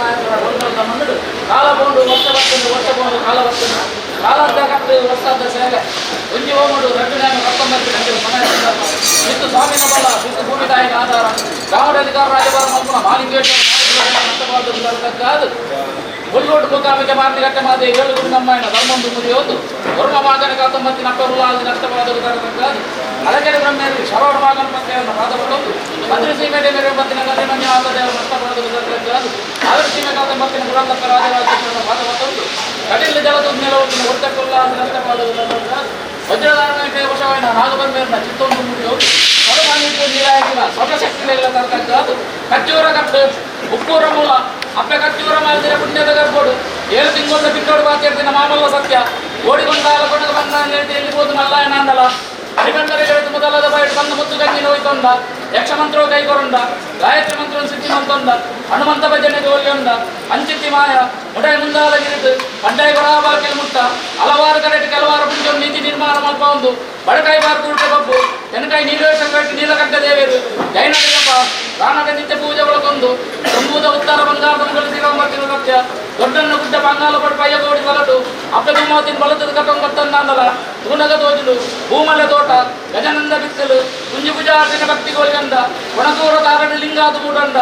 ನಾಯಕರ ಗೋಲ್ಕಲ್ದ ಮನ್ನಡು ಕಾಲ ಬೋಂಡು ವರ್ಷ ಬೋಂಡು ಕಾಲ ಬರ್ತಂಡು ಕಾಲದ ಕಟ್ಟು ವರ್ಷದ ಸೇವೆ ಒಂಜಿ ಹೋಮಡು ರಡ್ಡುನೇಮ 19 ಗಂಟೆಗಳು ಸಮಯ ಸಂದರ್ಭ ಇತ್ತು ಸ್ವಾಮಿನ ಬಲ ಬಿಟ್ಟು ಭೂಮಿದಾಯಿನ ಆಧಾರ ಗಾಮಡಾಧಿಕಾರ ರಾಜಭಾರ ಮಲ್ಪುನ ಮಾಲಿಂಗೇಶ್ವರ ಕಾದು ಹುಲ್ಲೋಡು ಮುಖಾಮಿಕೆ ಮಾರ್ತಿ ಗಟ್ಟೆ ಮಾದೆ 7 ಗುರು ನಮ್ಮಯ್ಯನ ಧರ್ಮೊಂದು ಮುರಿಯೋದು ವರ್ಮ ಮಾಗನ 19 ನಪ್ಪ ಉಲ್ಲಾದ ನಷ್ಟವಾದರು ಕಾದು ಅಳಕೆರೆ ಬ್ರಹ್ಮೇರು ಶರವಣ ಮಾಗನ ಪತ್ತೆಯನ್ನು ಪಾದಪಡೋದು ಮಂತ್ರಿ ಸೀಮೆ ಮೇರೆ ಬತ್ತಿನ ಗಂಟೆ ಮಂಜ ಆದದೇವರು ನಷ್ಟಪಡೋದು ಕಾದು ಆದರೂ ಸೀಮೆ 19 ಗುರಂತಕ್ಕ ರಾಜರಾಜೇಶ್ವರನ ಪಾದಪಟ್ಟೊಂದು ಕಟಿಲ್ ಜಲದ ನೆಲವೊತ್ತಿನ ಒಟ್ಟಕ್ಕುಲ್ಲಾದ ನಷ್ಟವಾದರು ಕಾದು ವಜ್ರಧಾರಣಕ್ಕೆ ವಶವಾಯಿನ ನಾಗಬರ್ಮೇರನ ಚಿತ್ತೊಂದು ಮುರಿಯೋದು ಹೊರಮಾನಿಗೆ ನೀರಾಗಿನ ಸ್ವತಶಕ್ತಿಗಳ ತರಕಾದು ಕಚ್ಚೂರ ಕಟ್ಟು ಉಪ್ಪೂರ ಮೂಲ ಅಪ್ಪೆ ಕಚ್ಚೂರ ಮಾಲ್ದಿರ ಪುಣ್ಯದ ಗರ್ಬೋಡು 7 ತಿಂಗಳ ಬಿಟ್ಟೋಡು ಬಾತಿರ್ತಿನ ಮಾಮಲ್ಲ ಸತ್ಯ ಓಡಿಕೊಂಡಾಲ ಕೊಡಗ ಬಂದ ಎಲ್ಲಿ ಹೋದು ಮಲ್ಲಾಯನ ಅಂದಲ ಹರಿಬಂದರೆಗೆಳೆದು ಮೊದಲಾದ ಬಯಲು ಬಂದು ಮುತ್ತು ಗಂಜಿನ ಹೋಯ್ತೊಂದ ಯಕ್ಷ ಮಂತ್ರವು ಕೈಗೊರಂಡ ಗಾಯತ್ರಿ ಮಂತ್ರವನ್ನು ಸಿದ್ಧಿ ಮಂತೊಂದ ಹನುಮಂತ ಭಜನೆಗೆ ಹೋಲಿಯೊಂದ ಅಂಚಿತ್ತಿ ಮಾಯ ಮುಡೈ ಮುಂದಾಲಗಿರಿದು ಕಡ್ಡಾಯ ಬರಾಬಾಕಿಲ್ ಮುಟ್ಟ ಹಲವಾರು ಕಡೆಗೆ ಕೆಲವಾರು ಪುಂಜ ನೀತಿ ನಿರ್ಮಾಣ ಮಲ್ಪ ಒಂದು ಬಡಕಾಯಿ ಬಾರು ಕುರುಟೆ ಬಬ್ಬು ತೆನಕಾಯಿ ನೀಲೇಶ ನೀಲಕಂಠ ದೇವರು ಜೈನಪ್ಪ ರಾಣದ ನಿತ್ಯ ಪೂಜೆ ಒಳಗೊಂದು ಸಂಬೂದ ಉತ್ತರ ಬಂಗಾರದ ಗಳಿಸಿರೋ ಸತ್ಯ ದೊಡ್ಡನ್ನು ಗುಡ್ಡ ಬಂಗಾಲ ಪಡು ಪಯ್ಯ ಗೋಡಿ ಬಲಟು ಅಪ್ಪೆ ದುಮ್ಮತ್ತಿನ ಬಲತದ ಕಟ್ಟೊಂದು ಗೊತ್ತಂದಾಂದಲ ತೂನಗ ತೋಜಲು ಭೂಮಲೆ ತೋಟ ಗಜನಂದ ಬಿತ್ತಲು ಕುಂಜಿ ಪೂಜಾರ್ತಿನ ಭಕ್ತಿಗೋಳಿಗಂದ ಒಣದೂರ ತಾರಣ ಲಿಂಗಾದು ಮೂಡಂಡ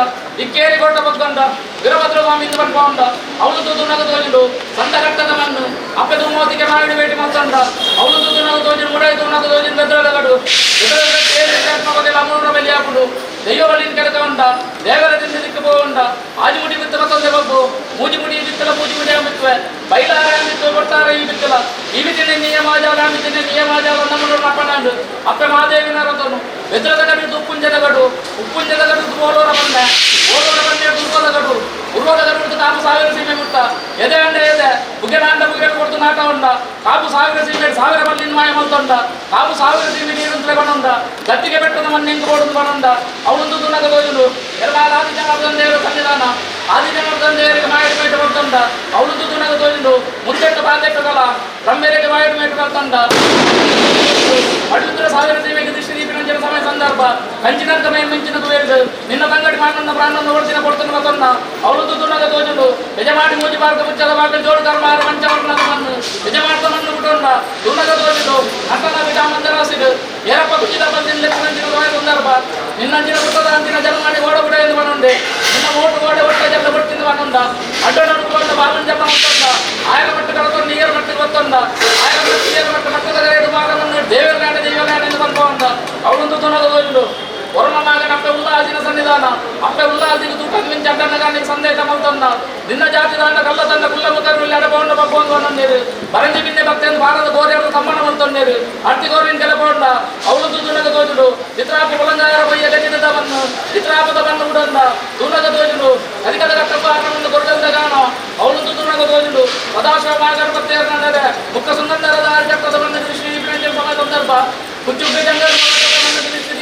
ಇಕ್ಕೇರಿ ಕೋಟ ಬಗ್ಗಂಡ ವೀರಭದ್ರ ಸ್ವಾಮಿಯಿಂದ ಬಂಡ ಅವಳು ತೂನಗ ತೋಜಲು ಸಂತಘಟ್ಟದ ಮಣ್ಣು ಅಪ್ಪೆ ದುಮ್ಮತ್ತಿಗೆ ಮಾಡಿ ಭೇಟಿ ಮಂತಂಡ ಅವಳು ತೂನಗ ತೋಜಲು ಮುಡೈ ತೂನಗ ತೋಜಿನ ಬೆದ್ರಳಗಡು ಅಮೂರ ಬೆಲೆ ಹಾಕುಡು ದೈವಗಳಿನ ಕೆಳಕವಂಡ ದೇವರದಿಂದ ದಿಕ್ಕು ಹೋಗೊಂಡ ಆಜುಮುಡಿ ಬಿತ್ತಲ ತೊಂದೆ ಬಬ್ಬು ಮೂಜಿಮುಡಿ ಬಿತ್ತಲ ಮೂಜಿಮುಡಿ ಬಿತ್ತುವೆ ಬೈಲಾರ ಬಿತ್ತು ಕೊಡ್ತಾರೆ ಈ ಬಿತ್ತಲ ಈ ಬಿತ್ತಿನ ನಿಯಮಾಜಾಲ ಬಿತ್ತಿನ ನಿಯಮಾಜಾಲ ನಮ್ಮನ್ನು ನಪ್ಪನಾಂಡು ಅಪ್ಪೆ ಮಹಾದೇವಿನ ರಥನು ಬೆದ್ರದ ಗಡು ಉಪ್ಪುಂಜದ ಗಡು ಓಲೋರ ಬಂಡೆ ಉರ್ವದ ಗಡು ಕಾಪು ಸಾವಿರ ಸೀಮೆ ಮುಟ್ಟ ಎದೆ ಅಂಡ ಎದೆ ಬುಗೆನಾಂಡ ಬುಗೆ ಕೊಡ್ತು ನಾಟ ಉಂಡ ಕಾಪು ಸಾವಿರ ಸೀಮೆ 1000 ಬಲ್ಲಿನ ಮಾಯ ಮಲ್ತೊಂಡ ಕಾಪು 1000 ಸೀಮೆ ನೀರುಂತಲೇ ಬಣ್ಣುಂಡ ಗತ್ತಿಗೆ ಬೆಟ್ಟದ ಮಣ್ಣೆಂಕು ಬೋಡುದು ಬಣ್ಣುಂಡ ಅವಳೊಂದು ತುನಗ ತೋಜಲು ಎಲ್ಲ ಆದಿಜನಾರ್ದನ ದೇವರ ಸನ್ನಿಧಾನ ಆದಿಜನಾರ್ದನ ದೇವರಿಗೆ ಮಾಯಡು ಮೇಟು ಬರ್ತಂಡ ಅವಳೊಂದು ತುನಗ ತೋಜಲು ಮುಂದೆಟ್ಟು ಬಾಂಧೆಟ್ಟುಗಳ ಬ್ರಹ್ಮೆರೆಗೆ ಮಾಯಡು ಮೇಟು ಬರ್ತಂಡ ಅಡುತ್ರ 1000 ಸೀಮೆಗೆ ದೃಷ್ಟಿ ದೀಪಿನಂಚಿನ ಸಮಯ ಸಂದರ್ಭ ಕಂಚಿನಂತ ಮೇ ಮಿಂಚಿನ ತುವೇಲ್ದು ನಿನ್ನ ತಂಗಡಿ ಮಾನನ್ನ ಪ್ರಾಣವನ್ನು ಓಡಿಸಿನ ಕೊಡ್ತನ ಬತ್ತನ್ನ ಅವಳೊಂದು ತುನಗ ತೋಜಲು ಯಜಮಾಡಿ ಮೂಜಿ ಭಾರತ ಮುಚ್ಚದ ಬಾಗಿಲು ಜೋಡು ಕರ್ಮಾರ ಮಂಚವರ್ಣದ ಮಣ್ಣು ಯಜಮಾರ್ತ ಮಣ್ಣು ಬಿಟ್ಟೊಂಡ ತುನಗ ತೋಜಲು ನಟನ ವಿಧಾಮಂದರಾಸಿದು ಏರಪ್ಪ ಕುಚಿದ ಬಂದಿನ ಲೆಕ್ಕನಂಚಿನ ಸಮಯ ಸಂದರ್ಭ ನಿನ್ನಂಚಿನ ಹುಟ್ಟದ ಅಂಚಿನ ಜನ್ಮಾಡಿ ಓಡಗುಡ ಎಂದು ಬಣ್ಣುಂಡೆ ನಿನ್ನ ಓಟು ಓಡೆ ಒಟ್ಟ ಜಲ್ಲ ಕೊಡ್ತಿಂದ ಬಣ್ಣುಂಡ ಅಡ್ಡ ನಡುಕೊಂಡ ಬಾಲನ್ ಜಲ್ಲ ಮುಟ್ಟೊಂಡ ಆಯರ ಮಟ್ಟ ಕಳತೊಂದು ಈಯರ ಮಟ್ಟಿಗೆ ಬತ್ತೊಂಡ ಆಯರ ಮಟ್ಟ ಈಯರ ಮಟ್ಟ ಮಟ್ಟದ ಗರೆಯದು ಭಾಗವನ್ನು ದೇವರನಾಡ ಎಂದು ಬಂದವಂಡ ಅವಳೊಂದು ತುನಗ ತೋಜಲು ವರ್ಮ ಮಾಗನ ಅಪ್ಪೆ ಉಲ್ಲಾಸಿನ ಸನ್ನಿಧಾನ ಅಪ್ಪೆ ಉಲ್ಲಾಸಿನ ತೂಕದ ಮಿಂಚ ಅಡ್ಡನಗಾನಿಗೆ ಸಂದೇಶ ಮಲ್ತೊಂಡ ನಿನ್ನ ಜಾತಿ ದಾಂಡ ಕಲ್ಲ ತಂಡ ಕುಲ್ಲ ಮುಖರಲ್ಲಿ ಅಡಬೋಂಡ ಬಬ್ಬೊಂದು ಬರಂಜಿ ಬಿನ್ನೆ ಭಕ್ತಿಯನ್ನು ಭಾರತ ಗೋರೆಯವರು ಕಮ್ಮನ ಮಲ್ತೊಂಡೇರು ಅರ್ತಿ ಗೋರಿನ ಕೆಲಬೋಂಡ ಅವಳೊಂದು ತುನಗ ತೋಜಲು ಚಿತ್ರಾಪ ಕುಲಂಗಾಯರ ಬಯ್ಯ ಗಟ್ಟಿದವನ್ನು ಚಿತ್ರಾಪದ ಬಣ್ಣ ಉಡಂಡ ತುನಗ ತೋಜಲು ಅಧಿಕದ ಕಟ್ಟಪಾರವನ್ನು ಕೊರಗಂದ ಗಾನ ಅವಳೊಂದು ತುನಗ ತೋಜಲು ಸದಾಶಿವ ಮಾಗರ ಭಕ್ತಿಯರ ನಡೆದೆ ಮುಖ ಸುಂದರದ ಆರ್ಜಟ್ಟದ ಬಣ್ಣ ಶ್ರೀ ಸಮಯ ಸಂದರ್ಭ ಕುಚ್ಚುಬ್ಬಿ ಜಂಗರ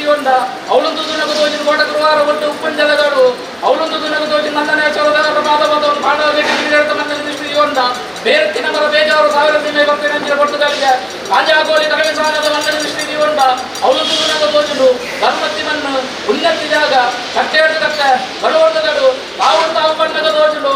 ಹೊಂಡ ಅವಳೊಂದು ತುನಗ ತೋಜಿನ ಕೋಟ ಗುರುವಾರ ಒಟ್ಟು ಉಪ್ಪಂಜಲಗಳು ಅವಳೊಂದು ತುನಗ ತೋಜಿನ ನಂದನೇಶ್ವರದ ಪಾದಪದವನ್ನು ಪಾಂಡವರಿಗೆ ಮಂದಿರ ದೃಷ್ಟಿ ಹೊಂಡ ಬೇರೆತ್ತಿನ ಮರ ಬೇಜಾರು 1000 ಸೀಮೆ ಭಕ್ತಿನಂಚಿನ ಕೊಟ್ಟುಗಳಿಗೆ ಕಾಂಜಾಗೋಲಿ ಕಡವೆ ಸಾಲದ ಮಂದಿರ ದೃಷ್ಟಿ ಹೊಂಡ ಅವಳೊಂದು ತುನಗ ತೋಜಲು ಧರ್ಮತ್ತಿ ಮಣ್ಣು ಉನ್ನತಿ ಜಾಗ ಕಟ್ಟೆಯಡು ಕಟ್ಟೆ ಗಡುವರ್ಧಗಳು ತಾವು ಬಣ್ಣದ ತೋಜಲು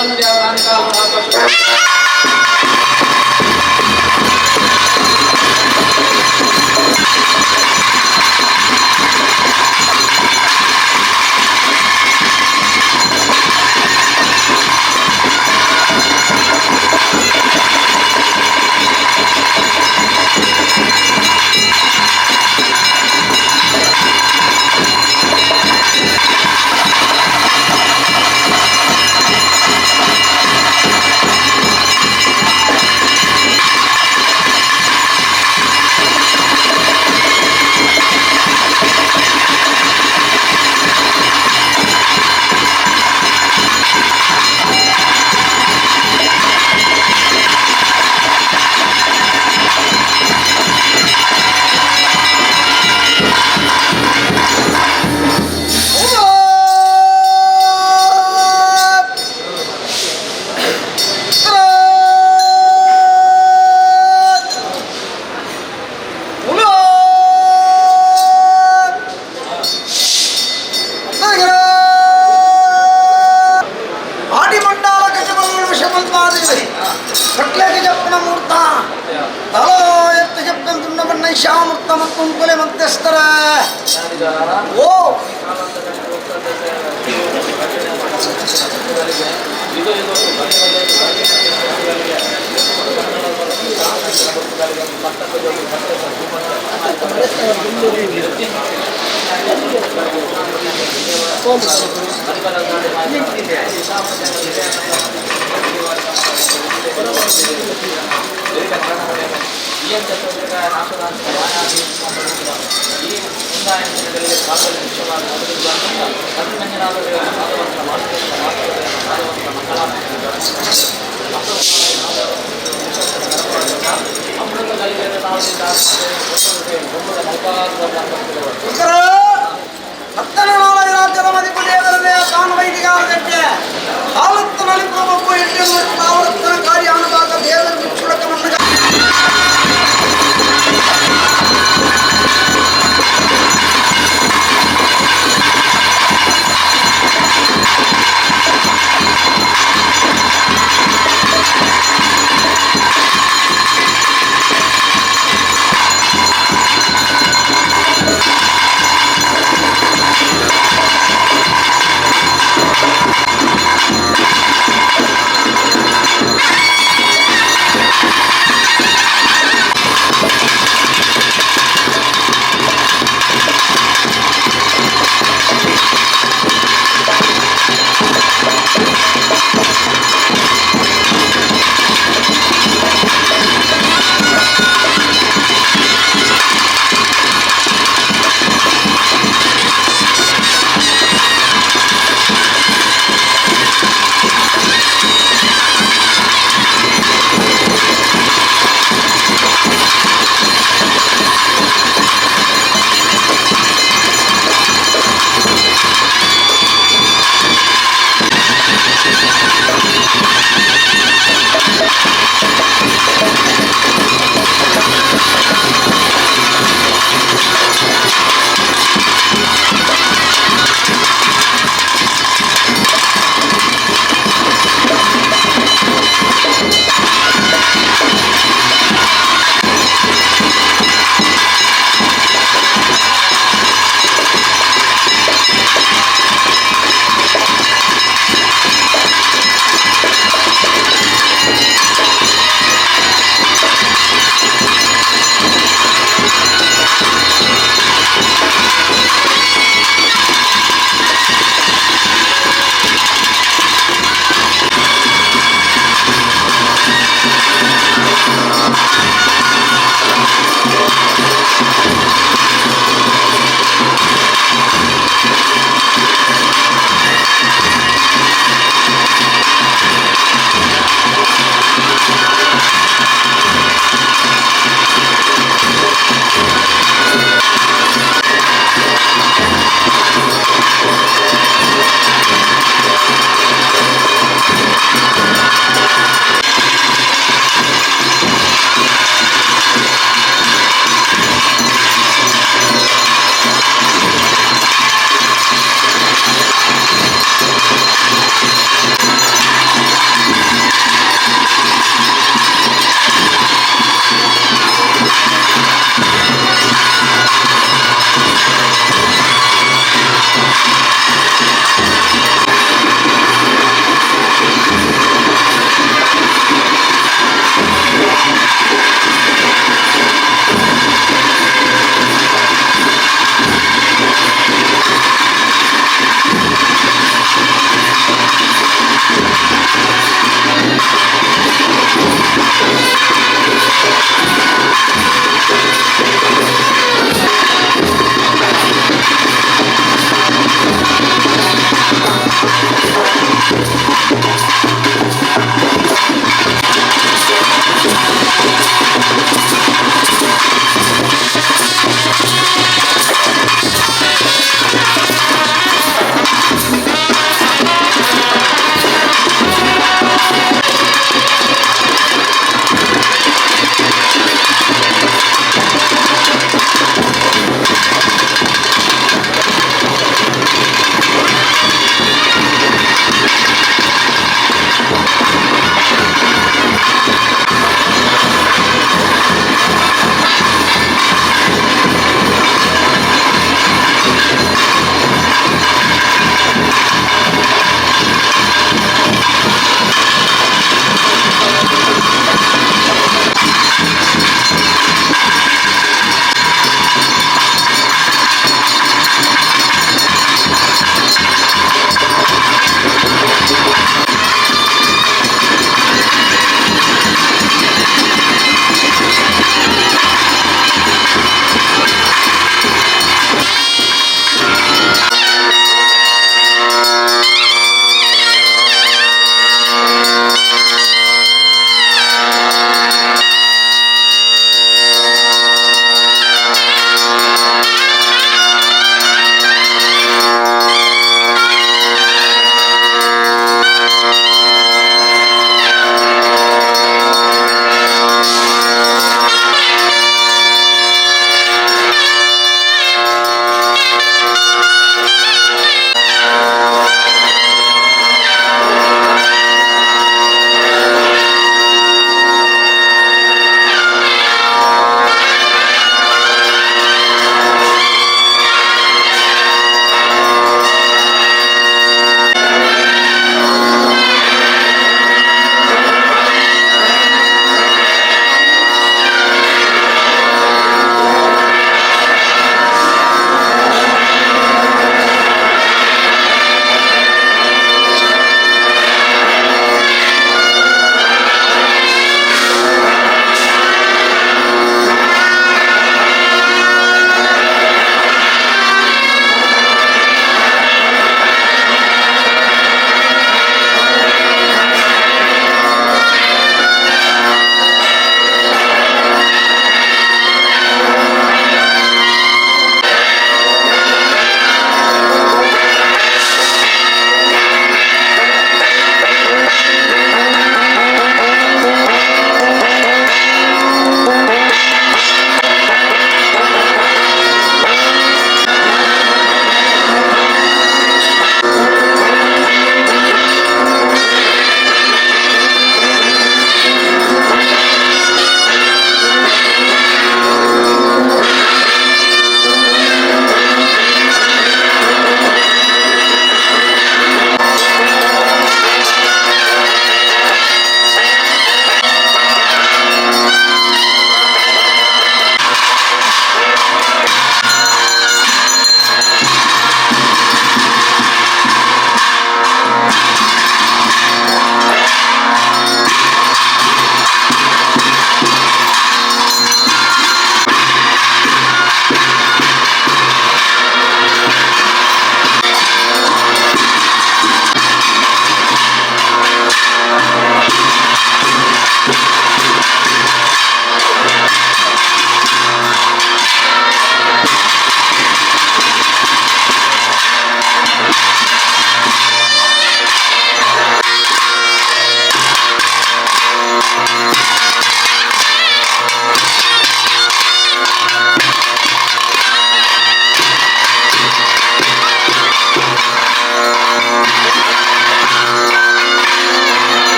ಅನ್ನೋದು ಯಾವ ನಾನು ಕಾಲ ಆಕಾಶ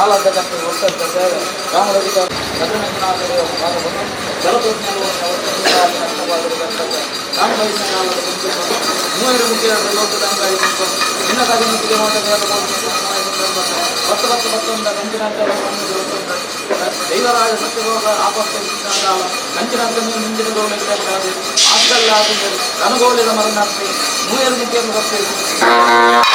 ಕಾಲದ ಕಟ್ಟು ವರ್ಷದ ಸೇವೆ ರಾಮರವಿಕಾರ ರಘುನಂದನಾಥದೇವ ಪಾದವನ್ನು ಮೂವರು ಮುಖ್ಯ ಲೋಕದ ಅಂಗಾಯಿ ಇನ್ನ ಕದಿನಿಗೆ ಭಕ್ತೊಂದ ಕಂಚಿನಾಥ ದೈವರಾಜ ಸತ್ಯಭೋಗ ಆಪತ್ತು ಕಂಚಿನಾಥ ಮುಂದಿನ ಗೌರವ ಆಸ್ಕಲ್ಲಾದ ಅನುಗೋಲಿದ ಮರನಾಥಿ ಮೂವರು ಮುಖ್ಯವನ್ನು ಬರ್ತೇವೆ.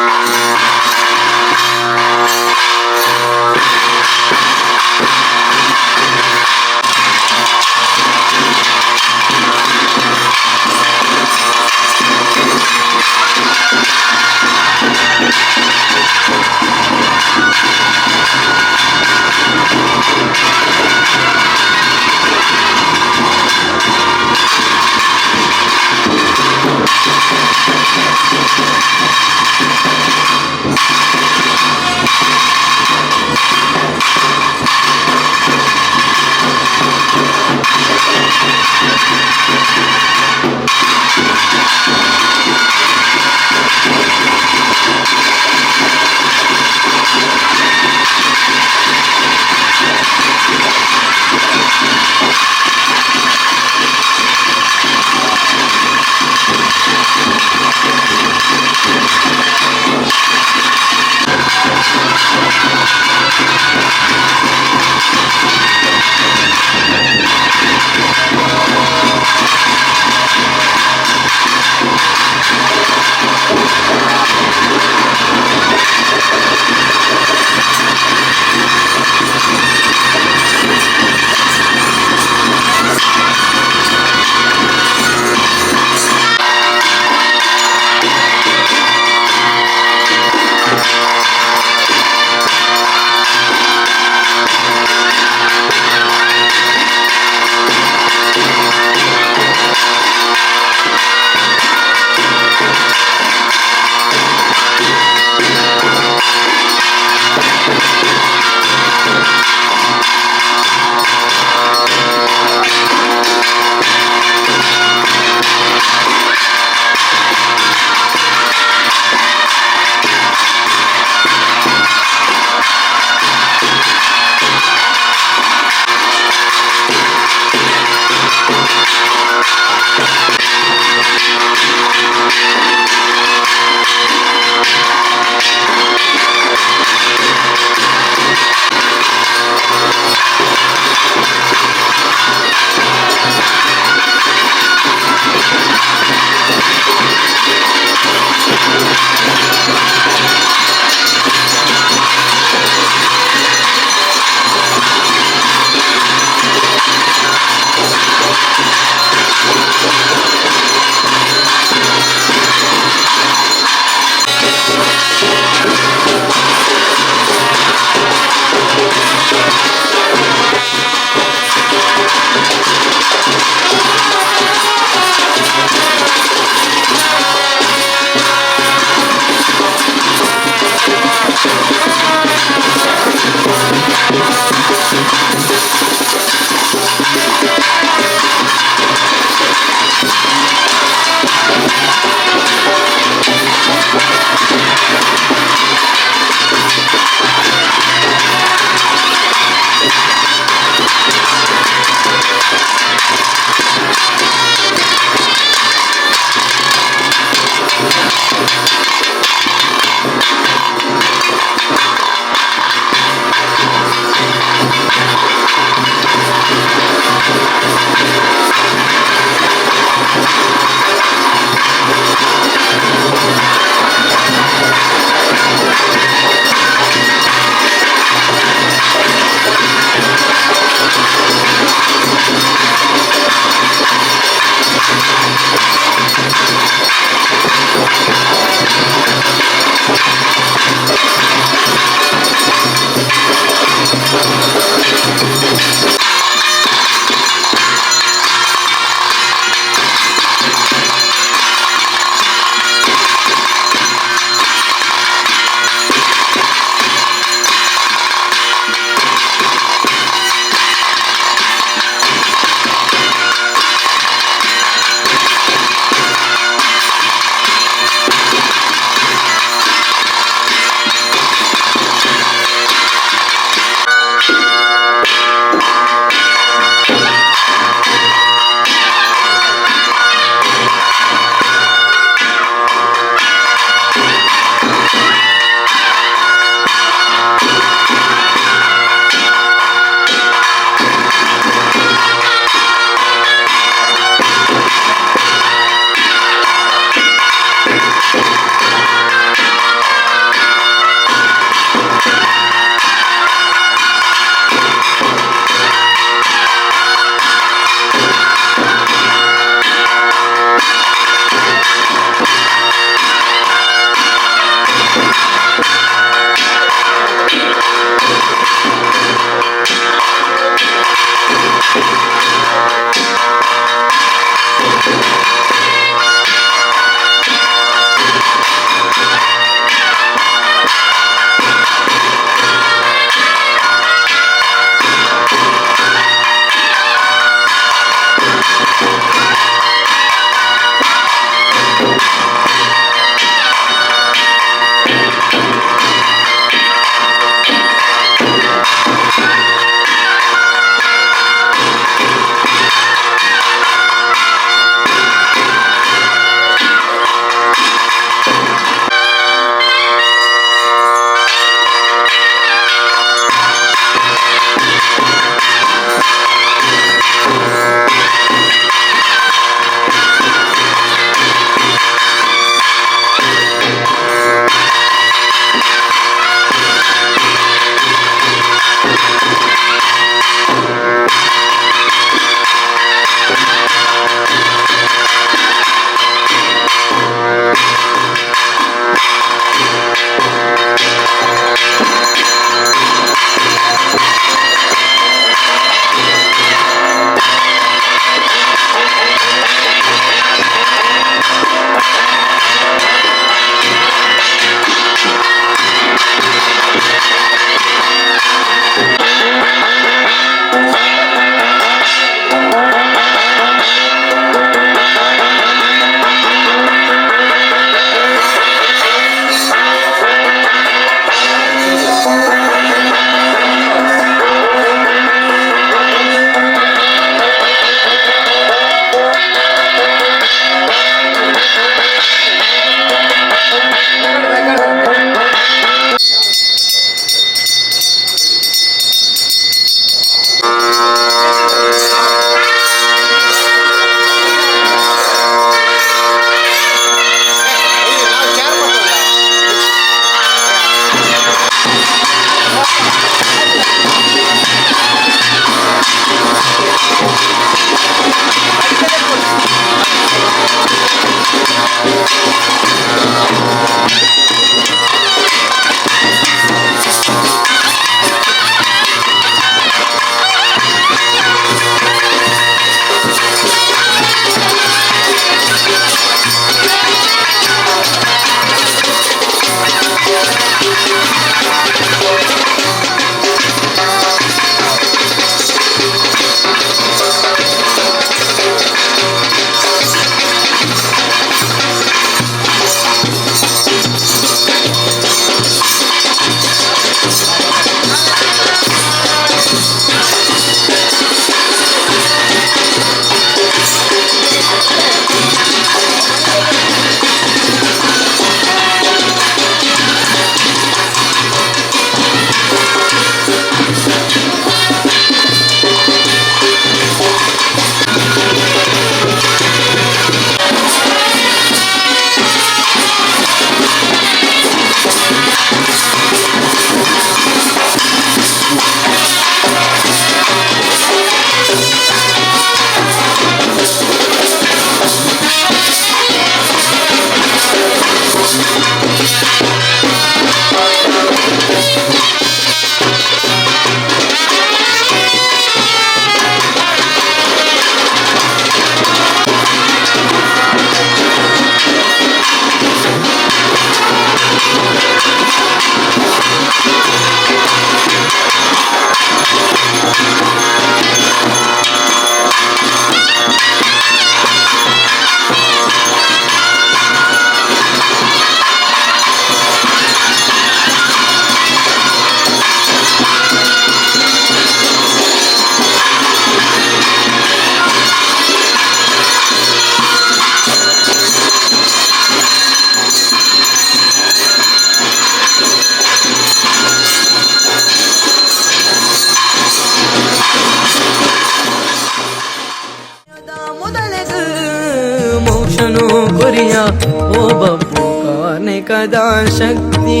ओ बब्बू करने कदा शक्ति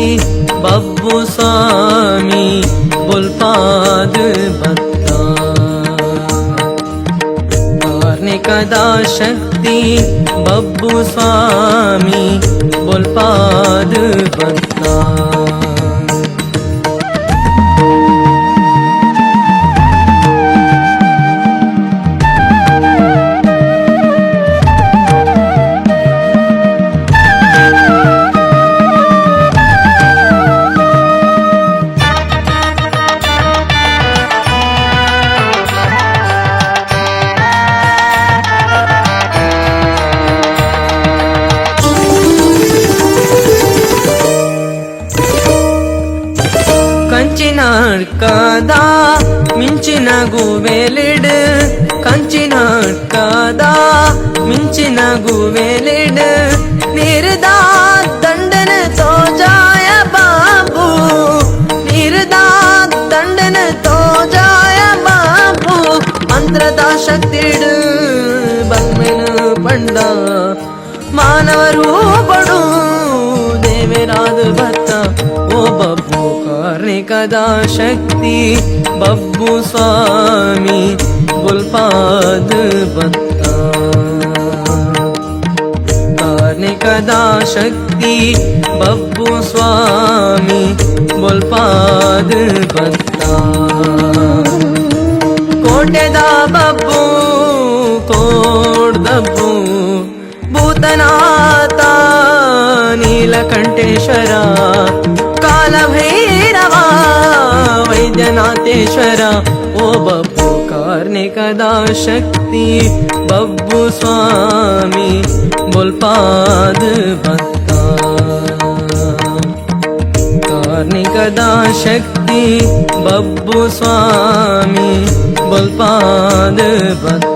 बब्बू स्वामी बुलपाद भक्ता करने कदा शक्ति बब्बू स्वामी बुलपाद भक्ता ಕಂಚಿನ ಮಿಂಚಿನ ಗುವೆಲಿಡ್ ಕಂಚಿನ ಮಿಂಚಿನ ಗುವೆಲಿಡ್ ನಿರ್ದ ದಂಡನ ತೋಜಾಯ ಬಾಬು ನಿರ್ದ ದಂಡನ ತೋಜಾಯ ಬಾಬು ಮಂತ್ರದ ಶಕ್ತಿಡ್ ಬಲ್ಮೆನ ಪಂಡ ಮಾನವರು ಬಡು ದೇವರಾದ ಭತ್ತ ओ बब्बू करने कदा शक्ति बब्बू स्वामी बुलपाद भक्ता करने कदा शक्ति बब्बू स्वामी बुलपाद भक्ता कोटेदा बब्बू कोड्दब्बू भूतनाथ ನೀಲಕಂಠೇಶ್ವರ ಕಾಲಭೈರವ ವೈದ್ಯನಾಥೇಶ್ವರ ಓ ಬಬ್ಬು ಕಾರ್ಣಿಕದ ಶಕ್ತಿ ಬಬ್ಬು ಸ್ವಾಮಿ ಬುಲ್ಪಾದ ಭಕ್ತ ಕಾರ್ಣಿಕದ ಶಕ್ತಿ ಬಬ್ಬು ಸ್ವಾಮಿ ಬುಲ್ಪಾದ ಭಕ್ತ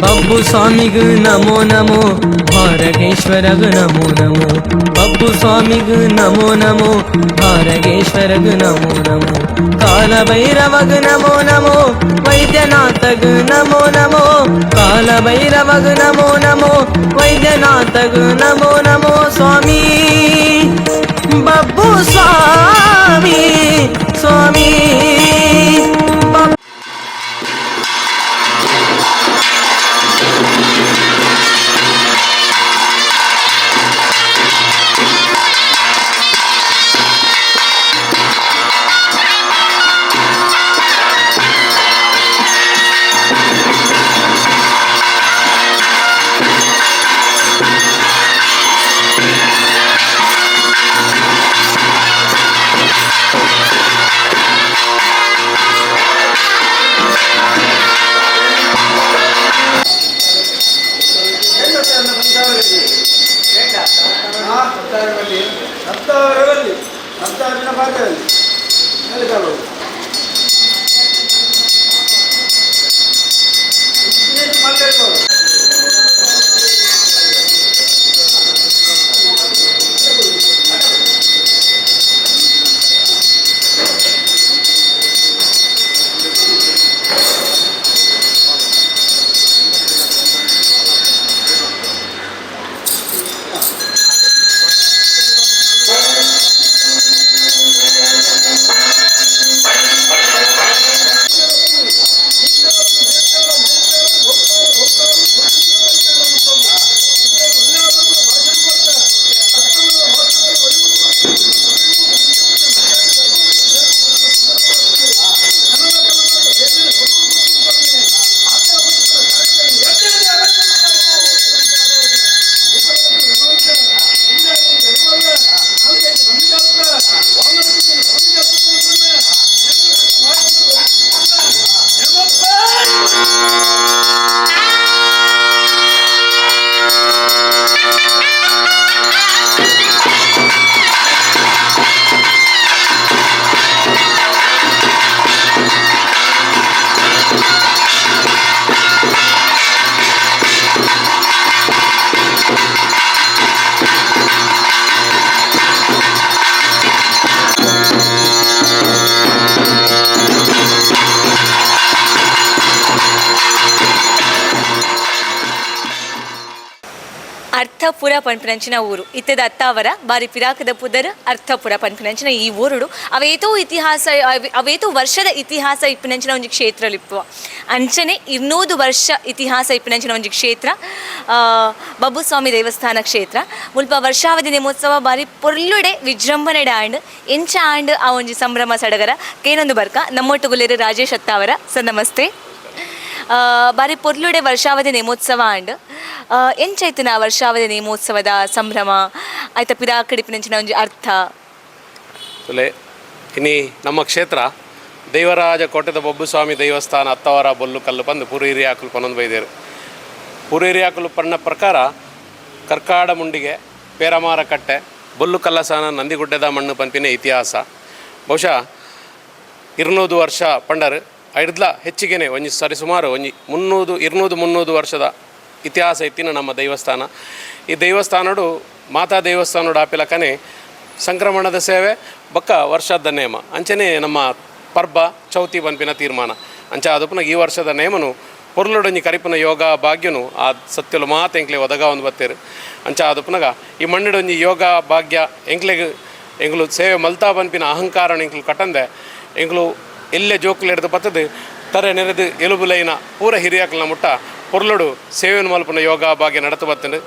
बब्बू स्वामी ग नमो नमो भारगेश्वर ग नमो नमो बब्बू स्वामी ग नमो नमो भारगेश्वर ग नमो नमो काल भैरव ग नमो नमो वैद्यनाथ ग नमो नमो काल भैरव ग नमो नमो वैद्यनाथ ग नमो नमो स्वामी बब्बू स्वामी स्वामी ಅರ್ಥಪುರ ಪನ್ಪನಂಚಿನ ಊರು ಇತ್ತದ ಅತ್ತಾವರ ಬಾರಿ ಪಿರಾಕದ ಪುದರ್ ಅರ್ಥಪುರ ಪನ್ಪನಂಚಿನ ಈ ಊರುಡು ಅವೇತೋ ವರ್ಷದ ಇತಿಹಾಸ ಇಪ್ಪನಂಚಿನ ಒಂಜಿ ಕ್ಷೇತ್ರ ಲಿಪ್ಪುವ ಅಂಚನೆ 200 ವರ್ಷ ಇತಿಹಾಸ ಇಪ್ಪನಂಚಿನ ಒಂಜಿ ಕ್ಷೇತ್ರ ಬಾಬ್ಬುಸ್ವಾಮಿ ದೇವಸ್ಥಾನ ಕ್ಷೇತ್ರ ಮುಲ್ಪ ವರ್ಷಾವಧಿ ನೇಮೋತ್ಸವ ಬಾರಿ ಪೊರ್ಲುಡೆ ವಿಜೃಂಭಣೆಡೆ ಆಂಡ್ ಎಂಚ ಆಂಡ್ ಆ ಒಂಜಿ ಸಂಭ್ರಮ ಸಡಗರ ಕೇನೊಂದು ಬರ್ಕ ನಮ್ಮೊಟ್ಟುಗುಲೇರು ರಾಜೇಶ್ ಅತ್ತಾವರ ಸರ್ ನಮಸ್ತೆ. ಬಾರಿ ಪೊರ್ಲುಡೆ ವರ್ಷಾವಧಿ ನೇಮೋತ್ಸವ ಅಂಡ್ ಎಂಚೈತಿನ ವರ್ಷಾವಧಿ ನೇಮೋತ್ಸವದ ಸಂಭ್ರಮ ಆಯ್ತ ಪಿರಾಕಡಿಪಿನಂಚಿನ ಒಂಜಿ ಅರ್ಥ ಇನಿ ನಮ್ಮ ಕ್ಷೇತ್ರ ದೇವರಾಜ ಕೋಟೆದ ಬಾಬ್ಬುಸ್ವಾಮಿ ದೇವಸ್ಥಾನ ಅತ್ತವರ ಬೊಲ್ಲು ಕಲ್ಲು ಬಂದು ಪೂರ ಹಿರಿಯಾಕಲು ಪನ್ನೊಂದು ಬೈದೇರು. ಪೂರ ಹಿರಿಯಾಕಲು ಪನ್ನ ಪ್ರಕಾರ ಕರ್ಕಾಡ ಮುಂಡಿಗೆ ಪೇರಮಾರ ಕಟ್ಟೆ ಬೊಲ್ಲು ಕಲ್ಲಸಾನ ನಂದಿಗುಡ್ಡದ ಮಣ್ಣು ಪಂಪಿನ ಇತಿಹಾಸ ಬಹುಶಃ 200 ವರ್ಷ ಪಂಡರು ಐಡ್ಲ ಹೆಚ್ಚಿಗೆನೆ ಒಂಜಿ ಸರಿಸುಮಾರು ಒಂಜಿ 200-300 ವರ್ಷದ ಇತಿಹಾಸ ಇತ್ತಿನ ನಮ್ಮ ದೇವಸ್ಥಾನ. ಈ ದೇವಸ್ಥಾನಡು ಮಾತಾ ದೇವಸ್ಥಾನಡು ಆಪಿಲಕನೆ ಸಂಕ್ರಮಣದ ಸೇವೆ ಬಕ್ಕ ವರ್ಷದ ನೇಮ ಅಂಚನೆ ನಮ್ಮ ಪರ್ಬ ಚೌತಿ ಪನ್ಪಿನ ತೀರ್ಮಾನ ಅಂಚ ಅದಪ್ಪನ ಈ ವರ್ಷದ ನೇಮನು ಪೊರ್ಲುಡೊಂಜಿ ಕರಿಪುನ ಯೋಗ ಭಾಗ್ಯನು ಆ ಸತ್ಯಲು ಮಾತು ಎಂಕ್ಲೆ ಒದಗ ಒಂದು ಬತ್ತೇರು ಅಂಚ ಅದಪ್ಪನಾಗ ಈ ಮಣ್ಣಿಡೊಂಜಿ ಯೋಗ ಭಾಗ್ಯ ಎಂಗ್ಲು ಸೇವೆ ಮಲ್ತಾ ಪನ್ಪಿನ ಅಹಂಕಾರ ಎಂಕ್ಲು ಕಟ್ಟಂದೆ ಎಂಗ್ಲು ಎಲ್ಲೇ ಜೋಕ್ಲು ಹಿಡಿದು ಬತ್ತದು ತರೆ ನೆರೆದು ಎಲುಬುಲೈನ ಪೂರ ಹಿರಿಯಾಕಲ್ನ ಮುಟ್ಟ ಪೊರ್ಲುಡು ಸೇವೆಯನ್ನು ಮಲ್ಪನ ಯೋಗ ಭಾಗ್ಯ ನಡತು ಬತ್ತಂಡು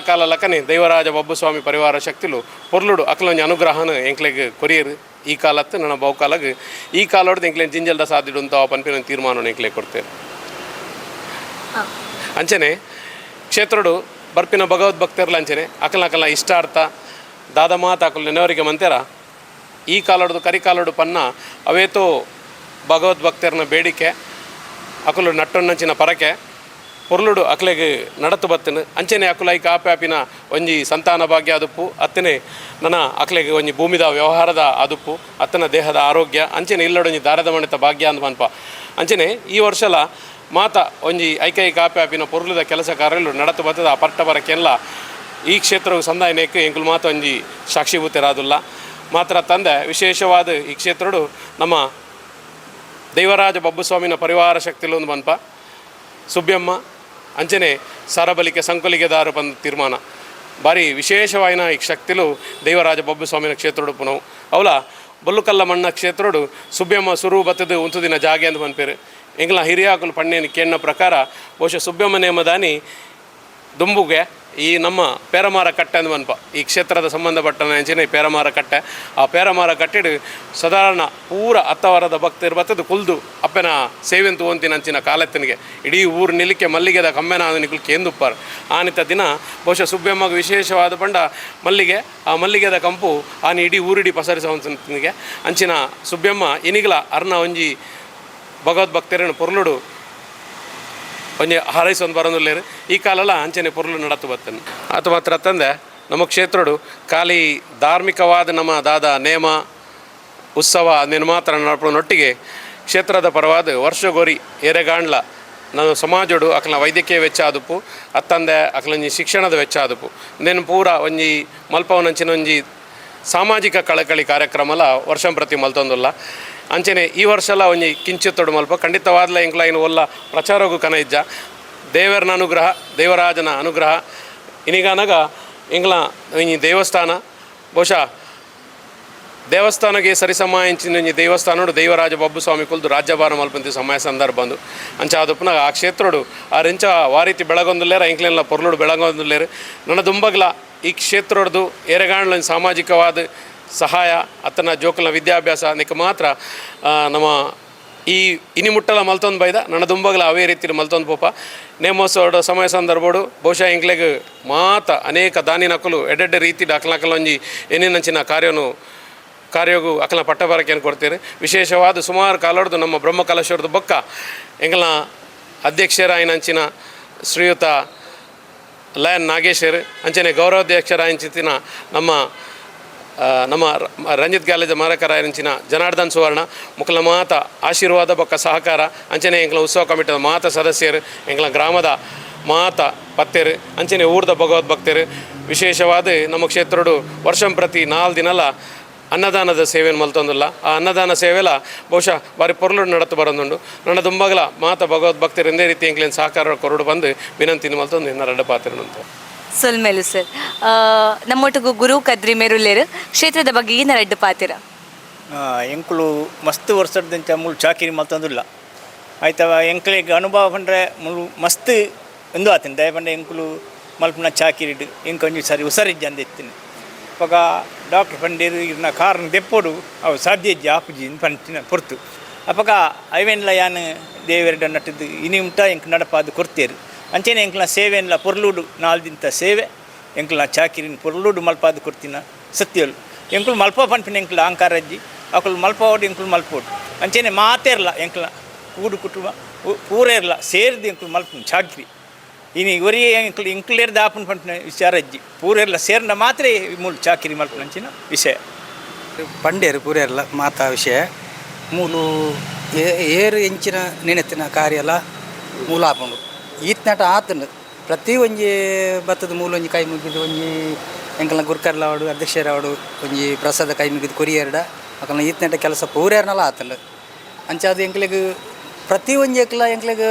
ಕಾಲ ಲಕ್ಕನೆ ದೇವರಾಜ ಬಾಬ್ಬುಸ್ವಾಮಿ ಪರಿವಾರ ಶಕ್ತಿಲು ಪೊರ್ಲುಡು ಅಕ್ಲೊಂಜಿ ಅನುಗ್ರಹನ ಎಂಕ್ಲೆಗೆ ಕೊರಿಯರು ಈ ಕಾಲತ್ತು ನನ್ನ ಬಹುಕಾಲಗೆ ಈ ಕಾಲೊಡ್ದು ಎಂಕ್ಲೇನು ಜಿಂಜಲ್ದ ಸಾಧ್ಯಡು ಅಂತ ಪನ್ಪಿನ ತೀರ್ಮಾನ ಎಂಕ್ಲೆ ಕೊಡ್ತೇವೆ. ಅಂಚನೆ ಕ್ಷೇತ್ರಡು ಬರ್ಪಿನ ಭಗವದ್ಭಕ್ತರ್ಲ ಅಂಚನೆ ಅಕಲ್ನ ಇಷ್ಟಾರ್ಥ ದಾದ ಮಾತು ಅಕಲ್ ನೆನವರಿಗೆ ಮಂತೆರ ಈ ಕಾಲೊಡ್ದು ಕರಿ ಕಾಲೊಡು ಪನ್ನ ಅವೇತೋ ಭಗವದ್ಭಕ್ತರನ ಬೇಡಿಕೆ ಅಕಲು ನಟ್ಟೊನ್ನಂಚಿನ ಪರಕೆ ಪೊರ್ಲುಡು ಅಕ್ಲೆಗೆ ನಡತು ಬತ್ತನು ಅಂಚನೆ ಅಕುಲೈಕ ಆಪ್ಯಾಪಿನ ಒಂಜಿ ಸಂತಾನ ಭಾಗ್ಯ ಅದುಪ್ಪು ಅತ್ತನೆ ನನ್ನ ಅಕ್ಲೆಗೆ ಒಂಜಿ ಭೂಮಿದ ವ್ಯವಹಾರದ ಅದುಪ್ಪು ಅತ್ತನ ದೇಹದ ಆರೋಗ್ಯ ಅಂಚನೆ ಇಲ್ಲಡೊಂಜಿ ದಾರದ ಮಣಿತ ಭಾಗ್ಯ ಅಂದ್ ಮನ್ಪ ಅಂಚನೆ ಈ ವರ್ಷಲ ಮಾತ ಒಂಜಿ ಐಕೈಕ ಆಪ್ಯಾಪಿನ ಪೊರ್ಲುದ ಕೆಲಸ ಕಾರ್ಯಗಳು ನಡತು ಬತ್ತದ ಆ ಪಟ್ಟ ಬರಕ್ಕೆಲ್ಲ ಈ ಕ್ಷೇತ್ರವು ಸಂದಾಯನೇಕು ಎಂಕುಲು ಮಾತ ಒಂಜಿ ಸಾಕ್ಷಿಭೂತರಾದುಲ್ಲ ಮಾತ್ರ ತಂದೆ ವಿಶೇಷವಾದ ಈ ಕ್ಷೇತ್ರಡು ನಮ್ಮ ದೇವರಾಜ ಬಾಬ್ಬುಸ್ವಾಮಿನ ಪರಿವಾರ ಶಕ್ತಿಲು ಒಂದು ಮನ್ಪ ಸುಬ್ಯಮ್ಮ ಅಂಚನೆ ಸರಬಲಿಕೆ ಸಂಕೊಲಿಗೆದಾರು ಬಂದ ತೀರ್ಮಾನ ಭಾರಿ ವಿಶೇಷವಾಯಿನ ಈ ಶಕ್ತಿಲು ದೇವರಾಜ ಬಾಬ್ಬುಸ್ವಾಮಿನ ಕ್ಷೇತ್ರಡು ಪುನವು ಅವಲ ಬೊಲ್ಲುಕಲ್ಲ ಮಣ್ಣ ಕ್ಷೇತ್ರಡು ಸುಬ್ಯಮ್ಮ ಸುರು ಬತ್ತದು ಉಂತುದಿನ ಜಾಗೆ ಅಂತ ಪನ್ಪೇರು ಎಂಗ್ಲ ಹಿರಿಯಾಕಲು ಪಣ್ಣೇನು ಕೇಣ್ಣ ಪ್ರಕಾರ ಬಹುಶಃ ಸುಬ್ಯಮ್ಮ ನೇಮದಾನಿ ದುಂಬುಗೆ ಈ ನಮ್ಮ ಪೇರಮಾರ ಕಟ್ಟೆ ಅಂದು ಮನ್ಪ ಈ ಕ್ಷೇತ್ರದ ಸಂಬಂಧಪಟ್ಟ ಅಂಚನೆ ಪೇರಮಾರ ಕಟ್ಟೆ ಆ ಪೇರಮಾರ ಕಟ್ಟಿಡು ಸಾಧಾರಣ ಪೂರ ಹತ್ತವರದ ಭಕ್ತರು ಬತ್ತದು ಕುಲ್ದು ಅಪ್ಪನ ಸೇವೆಂತು ಓಂತಿನ ಅಂಚಿನ ಕಾಲೆತ್ತನಿಗೆ ಇಡೀ ಊರು ನಿಲಿಕ್ಕೆ ಮಲ್ಲಿಗೆದ ಕಮ್ಮೆನ ನಿಕ್ಲು ಕೇಂದುಪ್ಪಾರು ಆನಿತ ದಿನ ಬಹುಶಃ ಸುಬ್ಯಮ್ಮಗೆ ವಿಶೇಷವಾದ ಪಂಡ ಮಲ್ಲಿಗೆ ಆ ಮಲ್ಲಿಗೆದ ಕಂಪು ಆನಿ ಇಡೀ ಊರಿಡಿ ಪಸರಿಸುವಂತನಿಗೆ ಅಂಚಿನ ಸುಬ್ಯಮ್ಮ ಇನಿಗ್ಲ ಅರ್ನ ಒಂಜಿ ಭಗವದ್ಭಕ್ತರನ್ನು ಪೊರ್ಲುಡು ಒಂಜಿ ಹಾರೈಸೊಂದು ಬರೋದಿಲ್ಲೇರು ಈ ಕಾಲೆಲ್ಲ ಅಂಚನೆ ಪೊರ್ಲು ನಡತು ಬತ್ತನು ಅದು ಮಾತ್ರ ತಂದೆ ನಮ್ಮ ಕ್ಷೇತ್ರಡು ಖಾಲಿ ಧಾರ್ಮಿಕವಾದ ನಮ್ಮ ದಾದ ನೇಮ ಉತ್ಸವ ಅದನ್ನು ಮಾತ್ರ ನಡಪನೊಟ್ಟಿಗೆ ಕ್ಷೇತ್ರದ ಪರವಾದ ವರ್ಷಗೋರಿ ಎರೆಗಾಂಡ್ಲ ನಾನು ಸಮಾಜಡು ಅಕ್ಲ ವೈದ್ಯಕೀಯ ವೆಚ್ಚ ಆದುಪ್ಪು ಅತ್ತಂದೆ ಅಕ್ಲೊಂಜಿ ಶಿಕ್ಷಣದ ವೆಚ್ಚ ಆದುಪ್ಪು ಇಂದೇನು ಪೂರ ಒಂಜಿ ಮಲ್ಪವನಂಚಿನ ಒಂಜಿ ಸಾಮಾಜಿಕ ಕಳಕಳಿ ಕಾರ್ಯಕ್ರಮಲ ವರ್ಷಂ ಪ್ರತಿ ಮಲ್ತೊಂದುಲ್ಲ ಅಂಚನೆ ಈ ವರ್ಷಲ ಒಂಜಿ ಕಿಂಚಿತ್ತೊಡು ಮಲ್ಪ ಖಂಡಿತವಾದ್ಲ ಎಂಕ್ಲೈನ್ ಒಲ್ಲ ಪ್ರಚಾರಗೂ ಕನ ಇಜ್ಜ ದೇವರನ ಅನುಗ್ರಹ ದೇವರಾಜನ ಅನುಗ್ರಹ ಇನಿಗಾನಾಗ ಎಂಗ್ಲ ಒಂಜಿ ದೇವಸ್ಥಾನ ಬಹುಶಃ ದೇವಸ್ಥಾನಕ್ಕೆ ಸರಿಸಮಾಯಿಂಚಿನ ದೇವಸ್ಥಾನಡು ದೇವರಾಜ ಬಾಬ್ಬುಸ್ವಾಮಿ ಕುಲ್ದು ರಾಜ್ಯಭಾರ ಮಲ್ಪಂತಿ ಸಮಯ ಸಂದರ್ಭ ಬಂದು ಅಂಚ ಅದಪ್ಪನಾಗ ಆ ಕ್ಷೇತ್ರಡು ಆ ರೆಂಚ ವಾರೀತಿ ಬೆಳಗೊಂದುಲ್ಲೇರ ಎಂಕ್ಲೆಲ್ಲ ಪೊರ್ಲುಡು ಬೆಳಗೊಂದುಲ್ಲೇರು ನನ್ನ ದುಂಬಗ್ಲ ಈ ಕ್ಷೇತ್ರದ್ದು ಎರೆಗಾಣ್ಲ ಸಾಮಾಜಿಕವಾದ ಸಹಾಯ ಅತ್ತನ ಜೋಕಲ್ನ ವಿದ್ಯಾಭ್ಯಾಸ ನಿಕ್ಕೆ ಮಾತ್ರ ನಮ್ಮ ಈ ಇನಿಮುಟ್ಟಲ ಮಲ್ತೊಂದು ಬೈದ ನನ್ನ ದುಂಬಗ್ಲ ಅವೇ ರೀತಿ ಮಲ್ತೊಂದು ಪೋಪ ನೇಮೋತ್ಸವದ ಸಮಯ ಸಂದರ್ಭಡು ಬಹುಶಃ ಎಂಕ್ಲೆಗೆ ಮಾತ ಅನೇಕ ದಾನಿ ನಕಲು ಎಡೆಡ್ಡೆ ರೀತಿ ಅಕ್ಲೊಂಜಿ ಏನೇನಂಚಿನ ಕಾರ್ಯಗೂ ಅಕ್ಲ ಪಟ್ಟಬರಕೆಯನ್ನು ಕೊಡ್ತೀರಿ ವಿಶೇಷವಾದ ಸುಮಾರು ಕಾಲೊಡ್ದು ನಮ್ಮ ಬ್ರಹ್ಮಕಲಶವರದ ಬೊಕ್ಕ ಎಂಗ್ಲ ಅಧ್ಯಕ್ಷರಾಯಿನಂಚಿನ ಶ್ರೀಯುತ ಲಯನ್ ನಾಗೇಶ್ವರ್ ಅಂಚನೆ ಗೌರವಾಧ್ಯಕ್ಷರಾಯಿನ ನಮ್ಮ ರಂಜಿತ್ ಕಾಲೇಜ್ ಮಾರಕರಾಯಂಚಿನ ಜನಾರ್ದನ್ ಸುವರ್ಣ ಮುಖಲ ಮಾತ ಆಶೀರ್ವಾದ ಬೊಕ್ಕ ಸಹಕಾರ ಅಂಚನೆ ಎಂಗ್ಲ ಉತ್ಸವ ಕಮಿಟಿದ ಮಾತ ಸದಸ್ಯರು ಎಂಗ್ಲ ಗ್ರಾಮದ ಮಾತ ಪತ್ತೇರು ಅಂಚನೆ ಊರ್ದ ಭಗವದ್ಭಕ್ತರು ವಿಶೇಷವಾದ ನಮ್ಮ ಕ್ಷೇತ್ರಡು ವರ್ಷಂ ಪ್ರತಿ 4 ದಿನಲ ಅನ್ನದಾನದ ಸೇವೆಯನ್ನು ಮಲ್ತೊಂದಿಲ್ಲ ಆ ಅನ್ನದಾನ ಸೇವೆಲ ಬಹುಶಃ ಬಾರಿ ಪೊರ್ಲು ನಡತು ಬರೋದುಂಡು ನನ್ನ ದುಂಬಗಲ ಮಾತ ಭಗವದ್ಭಕ್ತರು ಎಂದೇ ರೀತಿ ಎಂಕ್ಲೇನು ಸಹಕಾರ ಕೊರಡು ಬಂದು ವಿನಂತಿನ ಮಲ್ತೊಂದು ಇನ್ನು ರಡ್ಡ ಪಾತ್ರನಂತ ಸೊಲ್ಮೇಲು ಸರ್ ನಮ್ಮೊಟ್ಟಿಗೂ ಗುರು ಕದ್ರಿ ಮೇರುಲ್ಲೇರು ಕ್ಷೇತ್ರದ ಬಗ್ಗೆ ಏನಾರ ಅಡ್ಡು ಪಾತಿರ ಎಂಕುಲು ಮಸ್ತ್ ವರ್ಷದಂಚ ಮುಳು ಚಾಕಿರಿ ಮಲ್ತಂದಿಲ್ಲ ಆಯ್ತವ ಎಂಕ್ಲಿಗೆ ಅನುಭವ ಪಂಡ್ರೆ ಮುಳು ಮಸ್ತ್ ಎಂದು ಆತೀನಿ ದಯ ಪಂಡ ಎಂಕುಲು ಮಲ್ಪನ ಚಾಕಿರಿಡು ಎಂಕೊಂಜಿ ಸರಿ ಹುಷಾರಿಜ್ಜಿ ಅಂದಿತ್ತೀನಿ ಇವಾಗ ಡಾಕ್ಟರ್ ಪಂಡೇರು ಇರ್ನ ಕಾರಣ ದೆಪ್ಪೋಡು ಅವು ಸಾಧ್ಯ ಇಜ್ಜಿ ಆಪುಜಿ ಪಂಟಿನ ಪೊರ್ತು ಅಪ್ಪಗ ಐವೆನ್ಲ ಯಾನು ದೇವೆರಡ ನಟ್ಟದು ಇನಿ ಉಂಟ ಎಂಕ್ ನಡಪಾದು ಕೊರ್ತೇರು ಅಂಚೆನೆ ಎಂಕ್ಲ ಸೇವೆನ್ಲ ಪೊರ್ಲುಡು ನಾಲ್ದಿಂತ ಸೇವೆ ಎಂಕ್ಲ ಚಾಕಿರಿನ ಪೊರ್ಲುಡು ಮಲ್ಪಾದು ಕೊಡ್ತೀನ ಸತ್ಯಲು ಎಂಕುಲು ಮಲ್ಪ ಪಂಪಿನ ಎಂಕ್ಲ ಅಹಂಕಾರ ಅಜ್ಜಿ ಅಕುಲು ಮಲ್ಪೋಡು ಎಂಕುಲು ಮಲ್ಪೋಡು ಅಂಚೆನೆ ಮಾತೇರ್ಲ ಎಂಕ್ಲ ಕೂಡು ಕುಟುಂಬ ಪೂರೇ ಇರಲ್ಲ ಸೇರಿದು ಎಂಕುಲು ಮಲ್ಪು ಚಾಕಿರಿ ಇನ್ನು ಇವರಿಗೆ ಇಂಕ್ಲೇರ್ದು ಆಪನ್ ಪಂಪಿನ ವಿಚಾರ ಅಜ್ಜಿ ಪೂರೆಲ್ಲ ಸೇರಿನ ಮಾತ್ರ ಮೂಲು ಚಾಕಿರಿ ಮಲ್ಪನಂಚಿನ ವಿಷಯ ಪಂಡೇರು ಪೂರೆಲ್ಲ ಮಾತಾ ವಿಷಯ ಮೂಲು ಏರು ಎಂಚಿನ ನೆನೆತಿನ ಕಾರ್ಯ ಎಲ್ಲ ಮೂಲ ಆಪುಂಡು ಈತ್ನಾಟ ಆತನು ಪ್ರತಿ ಒಂಜಿ ಭತ್ತದ ಮೂಲ ಒಂಜಿ ಕೈ ಮುಗಿದು ಒಂಜಿ ಎಂಕಲ್ನ ಗುರ್ಕರ್ಲ ಆವಡು ಅಧ್ಯಕ್ಷರ ಆವಡು ಒಂಜಿ ಪ್ರಸಾದ ಕೈ ಮುಗಿದು ಕೊರಿಯರ್ಡ ಅಕಲ್ನ ಈತ್ನಾಟ ಕೆಲಸ ಪೂರೇರ್ನಲ್ಲ ಆತನು ಅಂಚ ಅದು ಎಂಕ್ಲಿಗೆ ಪ್ರತಿ ಒಂಜಿ ಎಂಕ್ಲಿಗೆ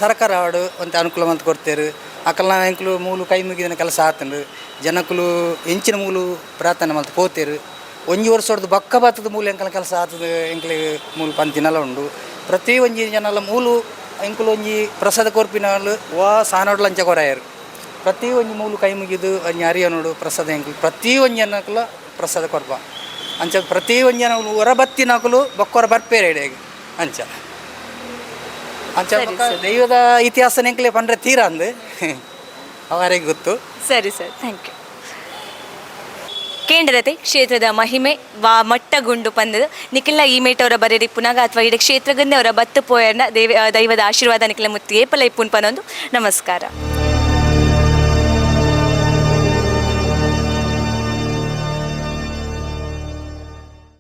ಸರ್ಕಾರ ಆವಡು ಅಂತ ಅನುಕೂಲ ಅಂತ ಕೊಡ್ತೇರು ಅಕಲ್ನ ಎಂಕ್ಲು ಮೂಲು ಕೈ ಮುಗಿದಿನ ಕೆಲಸ ಆತನು ಜನಕ್ಕಲು ಎಂಚಿನ ಮೂಲು ಪ್ರಾರ್ಥನೆ ಮಲ್ತು ಪೋತೇರು ಒಂಜಿ ವರ್ಷದ ಬಕ್ಕ ಬತ್ತದ ಮೂಲ ಎಂಕಲ್ನ ಕೆಲಸ ಆತದ ಎಂಕ್ಲಿಗೆ ಮೂಲು ಪಂತಿನೆಲ್ಲ ಉಂಡು ಪ್ರತಿ ಒಂಜಿ ಜನಲ್ಲ ಮೂಲು ಎಂಕುಲು ಒಂಜಿ ಪ್ರಸಾದ ಕೊರ್ಪಿನಗಳು ವಾ ಸಾನೋಡ್ಲ ಅಂಚ ಕೊರಾಯರು ಪ್ರತಿ ಒಂಜಿ ಮೂಲು ಕೈ ಮುಗಿದು ಒಂಜಿ ಅರಿಯನೋಡು ಪ್ರಸಾದ ಎಂಕ್ಲು ಪ್ರತಿ ಒಂಜಿ ಜನಕ್ಕಲ ಪ್ರಸಾದ ಕೊರ್ಪ ಅಂಚ ಪ್ರತಿ ಒಂಜಿ ಜನ ಹೊರಬತ್ತಿನಕಲು ಬಕ್ಕೊರ ಬರ್ಪೇರೆ ಎಡೆಗೆ ಅಂಚ ಅಂಚ ದೈವದ ಇತಿಹಾಸ ಎಂಕ್ಲೆ ಪಂಡ್ರೆ ತೀರ ಅಂದು ಅವರಿಗೆ ಗೊತ್ತು. ಸರಿ ಸರ್, ಥ್ಯಾಂಕ್ ಯು. ಕೇಂದ್ರತೆ ಕ್ಷೇತ್ರದ ಮಹಿಮೆ ಮಟ್ಟಗುಂಡು ಪಂದದ ನಿಖಿಲ ಈಮೇಟ್ ಅವರ ಬರೆರಿ ಪುನಗ ಅಥವಾ ಇಡ ಕ್ಷೇತ್ರಗನ್ನೇ ಅವರ ಬತ್ತು ಪೋಯರ್ನ ದೈವದ ಆಶೀರ್ವಾದ ನಿಖಿಲ ಮುತ್ತಿ ಏಪಲ ಇಪ್ಪುನ್ ಪನೊಂದು ನಮಸ್ಕಾರ.